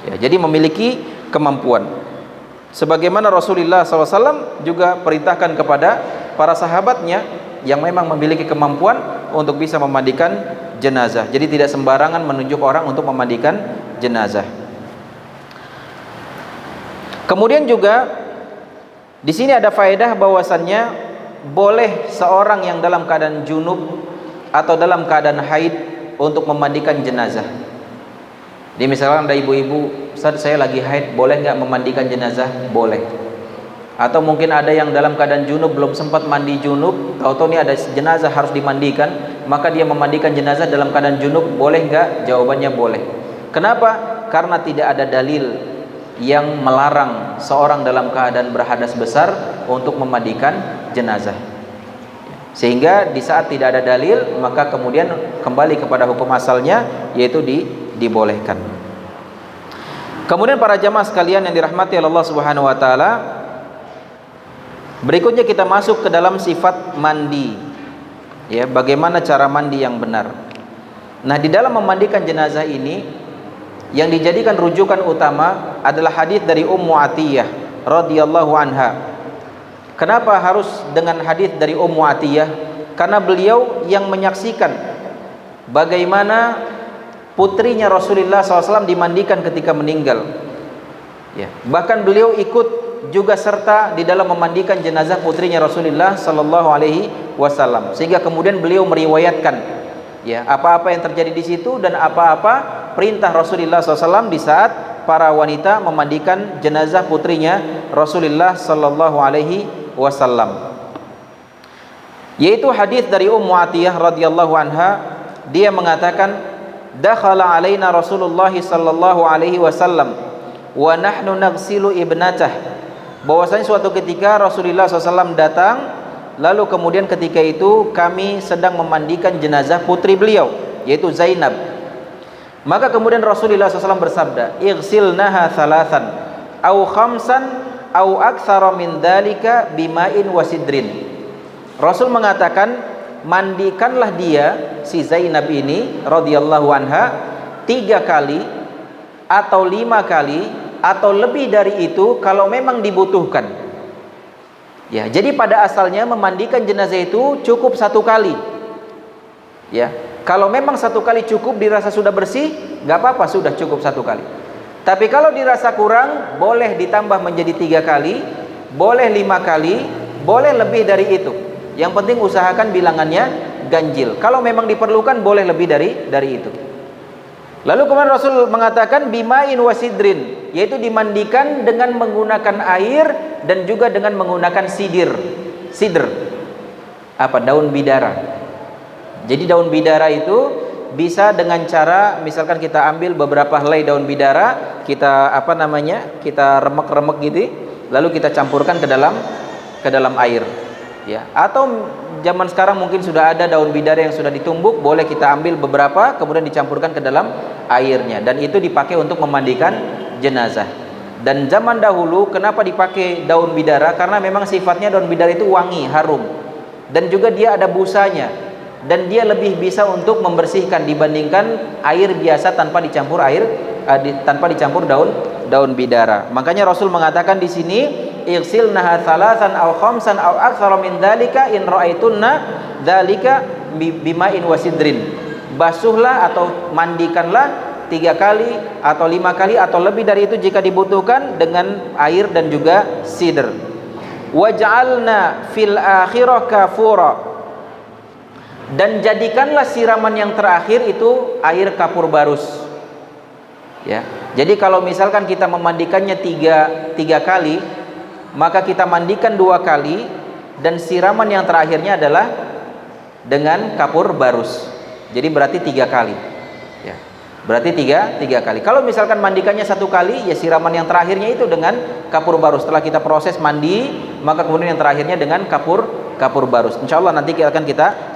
Ya, jadi memiliki kemampuan. Sebagaimana Rasulullah SAW juga perintahkan kepada para sahabatnya yang memang memiliki kemampuan untuk bisa memandikan jenazah. Jadi tidak sembarangan menunjuk orang untuk memandikan jenazah. Kemudian juga di sini ada faedah bahwasannya boleh seorang yang dalam keadaan junub atau dalam keadaan haid untuk memandikan jenazah. Jadi misalnya ada ibu-ibu, Ustaz saya lagi haid, boleh nggak memandikan jenazah? Boleh. Atau mungkin ada yang dalam keadaan junub belum sempat mandi junub, tahu-tahu ini ada jenazah harus dimandikan, maka dia memandikan jenazah dalam keadaan junub, boleh nggak? Jawabannya boleh. Kenapa? Karena tidak ada dalil yang melarang seorang dalam keadaan berhadas besar untuk memandikan jenazah. Sehingga di saat tidak ada dalil, maka kemudian kembali kepada hukum asalnya, yaitu dibolehkan. Kemudian para jamaah sekalian yang dirahmati Allah Subhanahu wa Ta'ala, berikutnya kita masuk ke dalam sifat mandi. Ya, bagaimana cara mandi yang benar. Nah, di dalam memandikan jenazah ini yang dijadikan rujukan utama adalah hadis dari Ummu Atiyah radhiyallahu anha. Kenapa harus dengan hadis dari Ummu Atiyah? Karena beliau yang menyaksikan bagaimana putrinya Rasulullah SAW dimandikan ketika meninggal. Ya, bahkan beliau ikut juga serta di dalam memandikan jenazah putrinya Rasulullah sallallahu alaihi wasallam, sehingga kemudian beliau meriwayatkan ya apa-apa yang terjadi di situ dan apa-apa perintah Rasulullah SAW di saat para wanita memandikan jenazah putrinya Rasulullah sallallahu alaihi wasallam. Yaitu hadis dari Ummu Atiyah radhiyallahu anha, dia mengatakan, dakhala alaina Rasulullah sallallahu alaihi wasallam wa nahnu naghsilu ibnatah. Bahwasanya suatu ketika Rasulullah SAW datang, lalu kemudian ketika itu kami sedang memandikan jenazah putri beliau, yaitu Zainab. Maka kemudian Rasulullah SAW bersabda, ighsilnaha thalathan au khamsan au aktsara min dzalika bima'in wasidrin. Rasul mengatakan, mandikanlah dia si Zainab ini radhiyallahu anha 3 kali atau 5 kali atau lebih dari itu kalau memang dibutuhkan. Ya, jadi pada asalnya memandikan jenazah itu cukup 1 kali. Ya, kalau memang 1 kali cukup, dirasa sudah bersih, nggak apa-apa, sudah cukup 1 kali. Tapi kalau dirasa kurang, boleh ditambah menjadi 3 kali, boleh 5 kali, boleh lebih dari itu. Yang penting usahakan bilangannya ganjil. Kalau memang diperlukan, boleh lebih dari itu. Lalu kemudian Rasul mengatakan bima'in wasidrin, yaitu dimandikan dengan menggunakan air dan juga dengan menggunakan sidr. Apa? Daun bidara. Jadi daun bidara itu bisa dengan cara, misalkan kita ambil beberapa helai daun bidara, kita kita remek-remek gitu, lalu kita campurkan ke dalam air. Ya, atau zaman sekarang mungkin sudah ada daun bidara yang sudah ditumbuk, boleh kita ambil beberapa kemudian dicampurkan ke dalam airnya, dan itu dipakai untuk memandikan jenazah. Dan zaman dahulu kenapa dipakai daun bidara? Karena memang sifatnya daun bidara itu wangi, harum, dan juga dia ada busanya, dan dia lebih bisa untuk membersihkan dibandingkan air biasa tanpa dicampur daun bidara. Makanya Rasul mengatakan di sini, igsilnaha thalathan aw khamsan aw aktsara min dzalika in ra'aitunna dzalika bima'in wasidrin. Basuhlah atau mandikanlah 3 kali atau 5 kali atau lebih dari itu jika dibutuhkan dengan air dan juga sidr. Waj'alna fil akhirah kafura, dan jadikanlah siraman yang terakhir itu air kapur barus. Ya, jadi kalau misalkan kita memandikannya tiga kali, maka kita mandikan 2 kali dan siraman yang terakhirnya adalah dengan kapur barus. Jadi berarti 3 kali. Ya, berarti tiga kali. Kalau misalkan mandikannya 1 kali, ya siraman yang terakhirnya itu dengan kapur barus. Setelah kita proses mandi, maka kemudian yang terakhirnya dengan kapur barus. Insya Allah nanti akan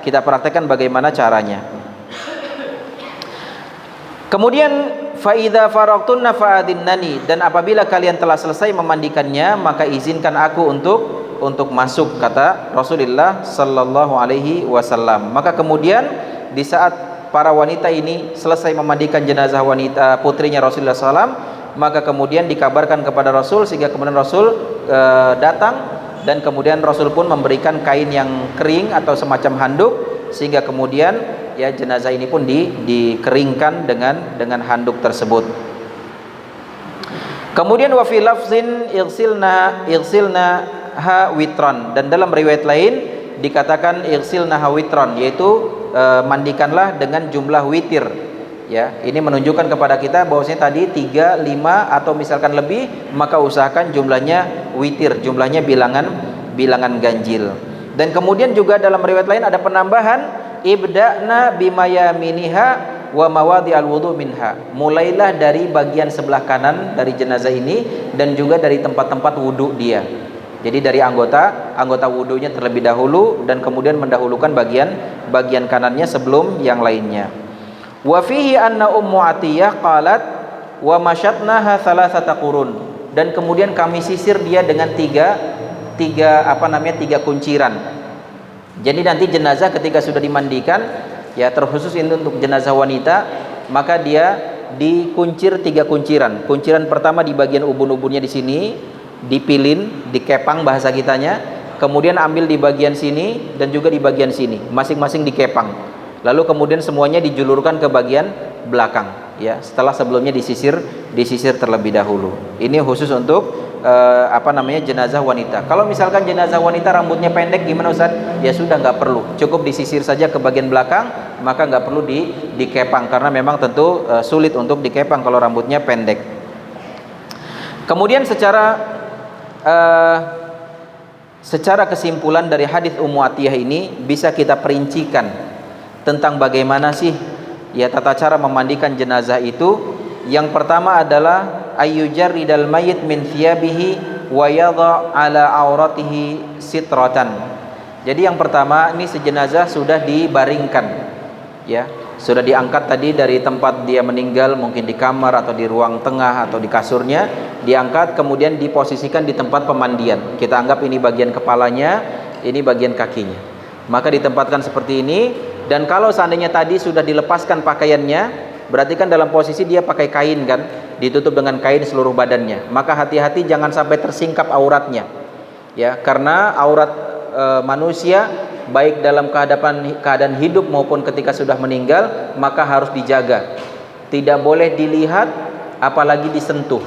kita praktekkan bagaimana caranya. Kemudian faida faragtunna fa'adinnani, dan apabila kalian telah selesai memandikannya maka izinkan aku untuk masuk, kata Rasulullah sallallahu alaihi wasallam. Maka kemudian di saat para wanita ini selesai memandikan jenazah wanita putrinya Rasulullah SAW, maka kemudian dikabarkan kepada Rasul, sehingga kemudian Rasul datang, dan kemudian Rasul pun memberikan kain yang kering atau semacam handuk, sehingga kemudian ya jenazah ini pun dikeringkan dengan handuk tersebut. Kemudian wa fi lafzin igsilna ha witran, dan dalam riwayat lain dikatakan igsilna ha witran, yaitu mandikanlah dengan jumlah witir. Ya, ini menunjukkan kepada kita bahwasanya tadi 3, 5 atau misalkan lebih, maka usahakan jumlahnya witir, jumlahnya bilangan ganjil. Dan kemudian juga dalam riwayat lain ada penambahan ibda'na bimayaminiha wa mawadi al-wudu minha, mulailah dari bagian sebelah kanan dari jenazah ini dan juga dari tempat-tempat wudu dia. Jadi dari anggota wudunya terlebih dahulu, dan kemudian mendahulukan bagian kanannya sebelum yang lainnya. Wa fihi anna ummu atiyah qalat wa masyatnaha thalathata qurun, dan kemudian kami sisir dia dengan tiga kunciran. Jadi nanti jenazah ketika sudah dimandikan, ya terkhusus ini untuk jenazah wanita, maka dia dikuncir 3 kunciran. Kunciran pertama di bagian ubun-ubunnya di sini, dipilin, dikepang bahasa kitanya, kemudian ambil di bagian sini dan juga di bagian sini, masing-masing dikepang. Lalu kemudian semuanya dijulurkan ke bagian belakang, ya, setelah sebelumnya disisir terlebih dahulu. Ini khusus untuk jenazah wanita. Kalau misalkan jenazah wanita rambutnya pendek gimana Ustaz? Ya sudah, nggak perlu, cukup disisir saja ke bagian belakang, maka nggak perlu dikepang, karena memang tentu sulit untuk dikepang kalau rambutnya pendek. Kemudian secara kesimpulan dari hadis Ummu Atiyah ini bisa kita perincikan tentang bagaimana sih ya tata cara memandikan jenazah itu. Yang pertama adalah ayyujarridal mayyit min thiyabihi wa yadha ala auratihi sitratan. Jadi yang pertama, ini sejenazah sudah dibaringkan, ya, sudah diangkat tadi dari tempat dia meninggal, mungkin di kamar atau di ruang tengah atau di kasurnya, diangkat kemudian diposisikan di tempat pemandian. Kita anggap ini bagian kepalanya, ini bagian kakinya, maka ditempatkan seperti ini. Dan kalau seandainya tadi sudah dilepaskan pakaiannya, berarti kan dalam posisi dia pakai kain kan, ditutup dengan kain seluruh badannya, maka hati-hati jangan sampai tersingkap auratnya, ya, karena aurat manusia baik dalam keadaan hidup maupun ketika sudah meninggal maka harus dijaga, tidak boleh dilihat apalagi disentuh,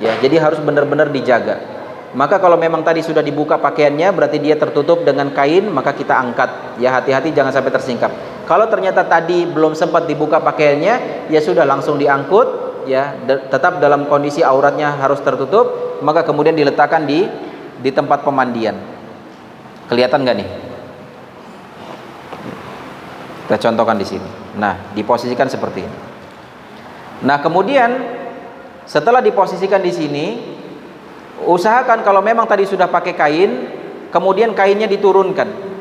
ya, jadi harus benar-benar dijaga. Maka kalau memang tadi sudah dibuka pakaiannya berarti dia tertutup dengan kain, maka kita angkat, ya, hati-hati jangan sampai tersingkap. Kalau ternyata tadi belum sempat dibuka pakaiannya, ya sudah langsung diangkut, ya, tetap dalam kondisi auratnya harus tertutup, maka kemudian diletakkan di tempat pemandian. Kelihatan nggak nih? Kita contohkan di sini. Nah, diposisikan seperti ini. Nah, kemudian setelah diposisikan di sini, usahakan kalau memang tadi sudah pakai kain, kemudian kainnya diturunkan.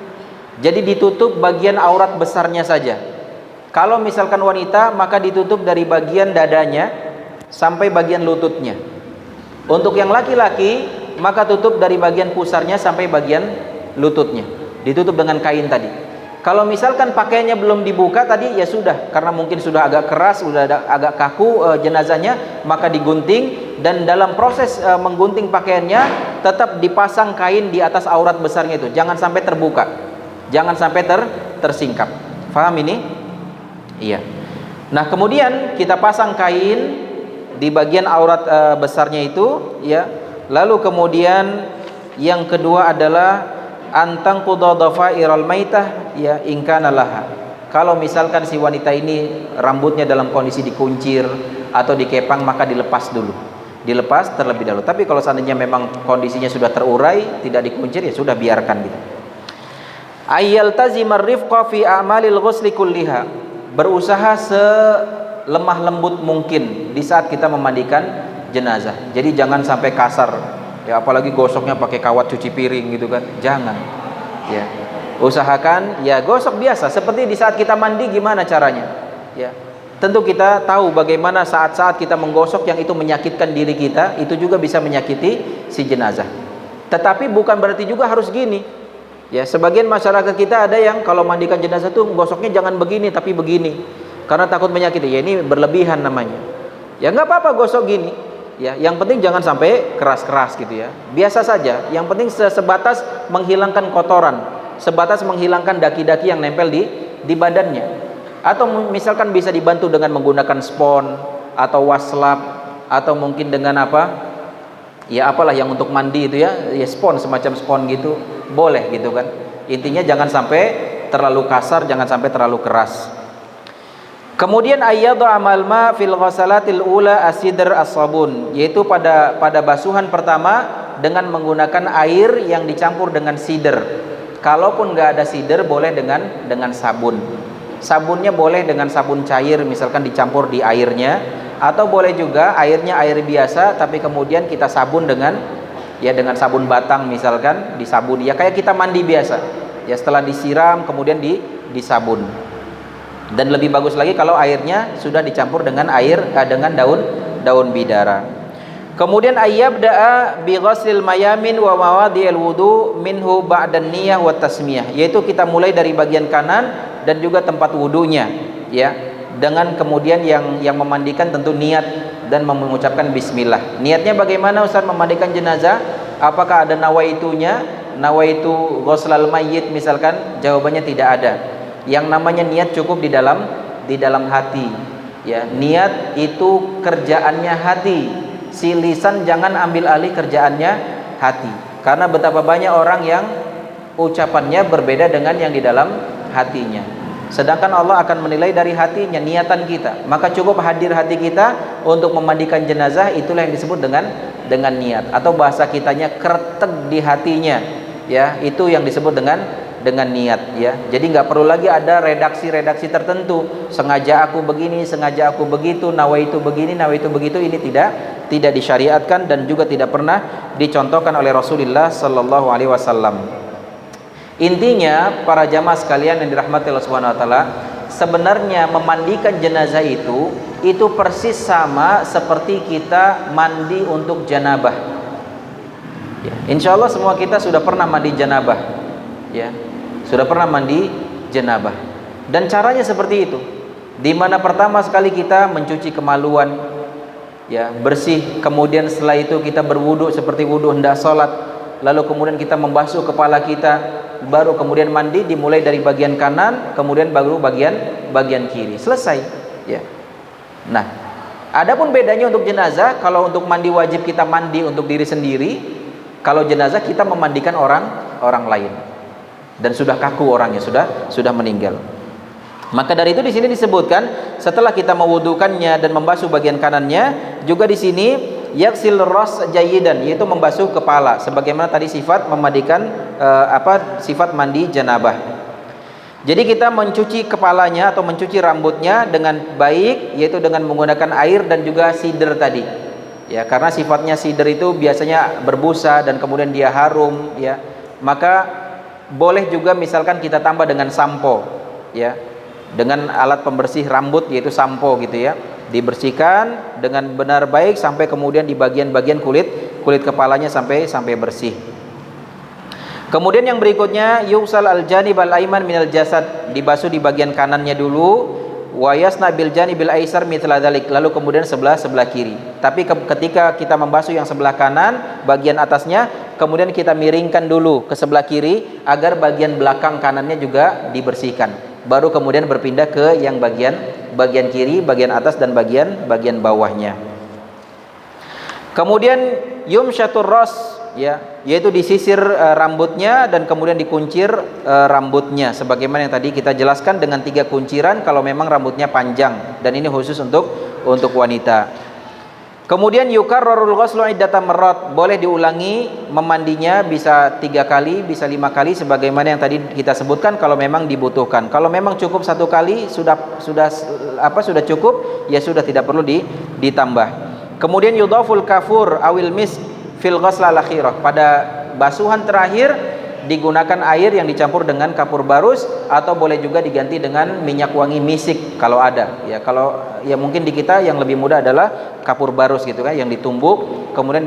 Jadi ditutup bagian aurat besarnya saja. Kalau misalkan wanita, maka ditutup dari bagian dadanya sampai bagian lututnya. Untuk yang laki-laki, maka tutup dari bagian pusarnya sampai bagian lututnya, ditutup dengan kain tadi. Kalau misalkan pakaiannya belum dibuka tadi, ya sudah, karena mungkin sudah agak keras, sudah agak kaku jenazahnya, maka digunting, dan dalam proses menggunting pakaiannya tetap dipasang kain di atas aurat besarnya itu, jangan sampai terbuka, jangan sampai tersingkap. Faham ini? Iya. Nah, kemudian kita pasang kain di bagian aurat besarnya itu, ya. Lalu kemudian yang kedua adalah antang qudadafairal maitah, ya, ingkana laha. Kalau misalkan si wanita ini rambutnya dalam kondisi dikuncir atau dikepang, maka dilepas dulu. Dilepas terlebih dahulu. Tapi kalau seandainya memang kondisinya sudah terurai, tidak dikuncir, ya sudah, biarkan gitu. Ayyaltazimar rifqa fi a'malil ghusli kulliha. Berusaha selemah lembut mungkin di saat kita memandikan jenazah. Jadi jangan sampai kasar. Ya, apalagi gosoknya pakai kawat cuci piring gitu kan. Jangan. Ya. Usahakan ya gosok biasa seperti di saat kita mandi, gimana caranya? Ya. Tentu kita tahu bagaimana saat-saat kita menggosok yang itu menyakitkan diri kita, itu juga bisa menyakiti si jenazah. Tetapi bukan berarti juga harus gini. Ya, sebagian masyarakat kita ada yang kalau mandikan jenazah tuh gosoknya jangan begini tapi begini, karena takut menyakiti. Ya, ini berlebihan namanya. Ya nggak apa-apa gosok gini. Ya, yang penting jangan sampai keras-keras gitu ya. Biasa saja. Yang penting sebatas menghilangkan kotoran, sebatas menghilangkan daki-daki yang nempel di badannya. Atau misalkan bisa dibantu dengan menggunakan spons atau waslap, atau mungkin dengan apa? Ya apalah yang untuk mandi itu ya, ya spons, semacam spons gitu, boleh gitu kan. Intinya jangan sampai terlalu kasar, jangan sampai terlalu keras. Kemudian ayyadhu amal ma fil ghasalatil ula asidr as-sabun, yaitu pada basuhan pertama dengan menggunakan air yang dicampur dengan sidr. Kalaupun nggak ada sidr, boleh dengan sabun. Sabunnya boleh dengan sabun cair, misalkan dicampur di airnya, atau boleh juga airnya air biasa tapi kemudian kita sabun dengan sabun batang, misalkan disabun ya kayak kita mandi biasa. Ya, setelah disiram kemudian disabun. Dan lebih bagus lagi kalau airnya sudah dicampur dengan dengan daun bidara. Kemudian ayyabda'a bi ghaslil mayamin wa mawadhi'il wudu minhu ba'dan niyah wa tasmiyah, yaitu kita mulai dari bagian kanan dan juga tempat wudunya, ya. Dengan kemudian yang memandikan tentu niat dan mengucapkan bismillah. Niatnya bagaimana Ustaz memandikan jenazah? Apakah ada nawaitunya? Nawaitu ghuslal mayyit misalkan? Jawabannya tidak ada. Yang namanya niat cukup di dalam hati, ya. Niat itu kerjaannya hati. Si lisan jangan ambil alih kerjaannya hati. Karena betapa banyak orang yang ucapannya berbeda dengan yang di dalam hatinya. Sedangkan Allah akan menilai dari hatinya, niatan kita. Maka cukup hadir hati kita untuk memandikan jenazah, itulah yang disebut dengan niat. Atau bahasa kitanya kretek di hatinya, ya, itu yang disebut dengan niat, ya. Jadi nggak perlu lagi ada redaksi tertentu. Sengaja aku begini, sengaja aku begitu, nawaitu begini, nawaitu begitu. Ini tidak disyariatkan dan juga tidak pernah dicontohkan oleh Rasulullah sallallahu alaihi wasallam. Intinya para jamaah sekalian yang dirahmati Allah Subhanahu wa taala, sebenarnya memandikan jenazah itu persis sama seperti kita mandi untuk janabah. Ya, insya Allah semua kita sudah pernah mandi janabah, ya, sudah pernah mandi janabah. Dan caranya seperti itu. Di mana pertama sekali kita mencuci kemaluan, ya, bersih. Kemudian setelah itu kita berwudu seperti wudu hendak sholat. Lalu kemudian kita membasuh kepala kita, baru kemudian mandi, dimulai dari bagian kanan, kemudian baru bagian kiri, selesai, ya. Nah, adapun bedanya untuk jenazah, kalau untuk mandi wajib kita mandi untuk diri sendiri, kalau jenazah kita memandikan orang lain dan sudah kaku orangnya, sudah meninggal. Maka dari itu di sini disebutkan setelah kita mewudukannya dan membasuh bagian kanannya, juga di sini yaksil ras jayidan, yaitu membasuh kepala sebagaimana tadi sifat memandikan sifat mandi janabah. Jadi kita mencuci kepalanya atau mencuci rambutnya dengan baik, yaitu dengan menggunakan air dan juga sidr tadi. Ya, karena sifatnya sidr itu biasanya berbusa dan kemudian dia harum, ya. Maka boleh juga misalkan kita tambah dengan sampo, ya. Dengan alat pembersih rambut yaitu sampo gitu, ya. Dibersihkan dengan benar baik sampai kemudian di bagian-bagian kulit kepalanya sampai bersih. Kemudian yang berikutnya yusal al-janib al-aiman minal jasad, dibasuh di bagian kanannya dulu, wa yasna bil janibil aisar mithla dzalik, lalu kemudian sebelah kiri. Tapi ketika kita membasuh yang sebelah kanan bagian atasnya, kemudian kita miringkan dulu ke sebelah kiri agar bagian belakang kanannya juga dibersihkan. baru kemudian berpindah ke yang bagian kiri, bagian atas dan bagian bawahnya. Kemudian yumsyatur ras, ya, yaitu disisir rambutnya dan kemudian dikuncir rambutnya sebagaimana yang tadi kita jelaskan dengan 3 kunciran kalau memang rambutnya panjang, dan ini khusus untuk wanita. Kemudian yukarrarul ghuslu iddatan marrat, boleh diulangi memandinya bisa 3 kali, bisa 5 kali sebagaimana yang tadi kita sebutkan kalau memang dibutuhkan. Kalau memang cukup 1 kali sudah cukup, ya sudah, tidak perlu ditambah. Kemudian yudhaful kafur awil misk fil ghusl al-akhirah, pada basuhan terakhir digunakan air yang dicampur dengan kapur barus, atau boleh juga diganti dengan minyak wangi misik kalau ada. Ya, kalau ya mungkin di kita yang lebih mudah adalah kapur barus gitu kan, yang ditumbuk kemudian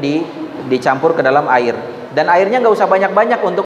dicampur ke dalam air, dan airnya nggak usah banyak-banyak untuk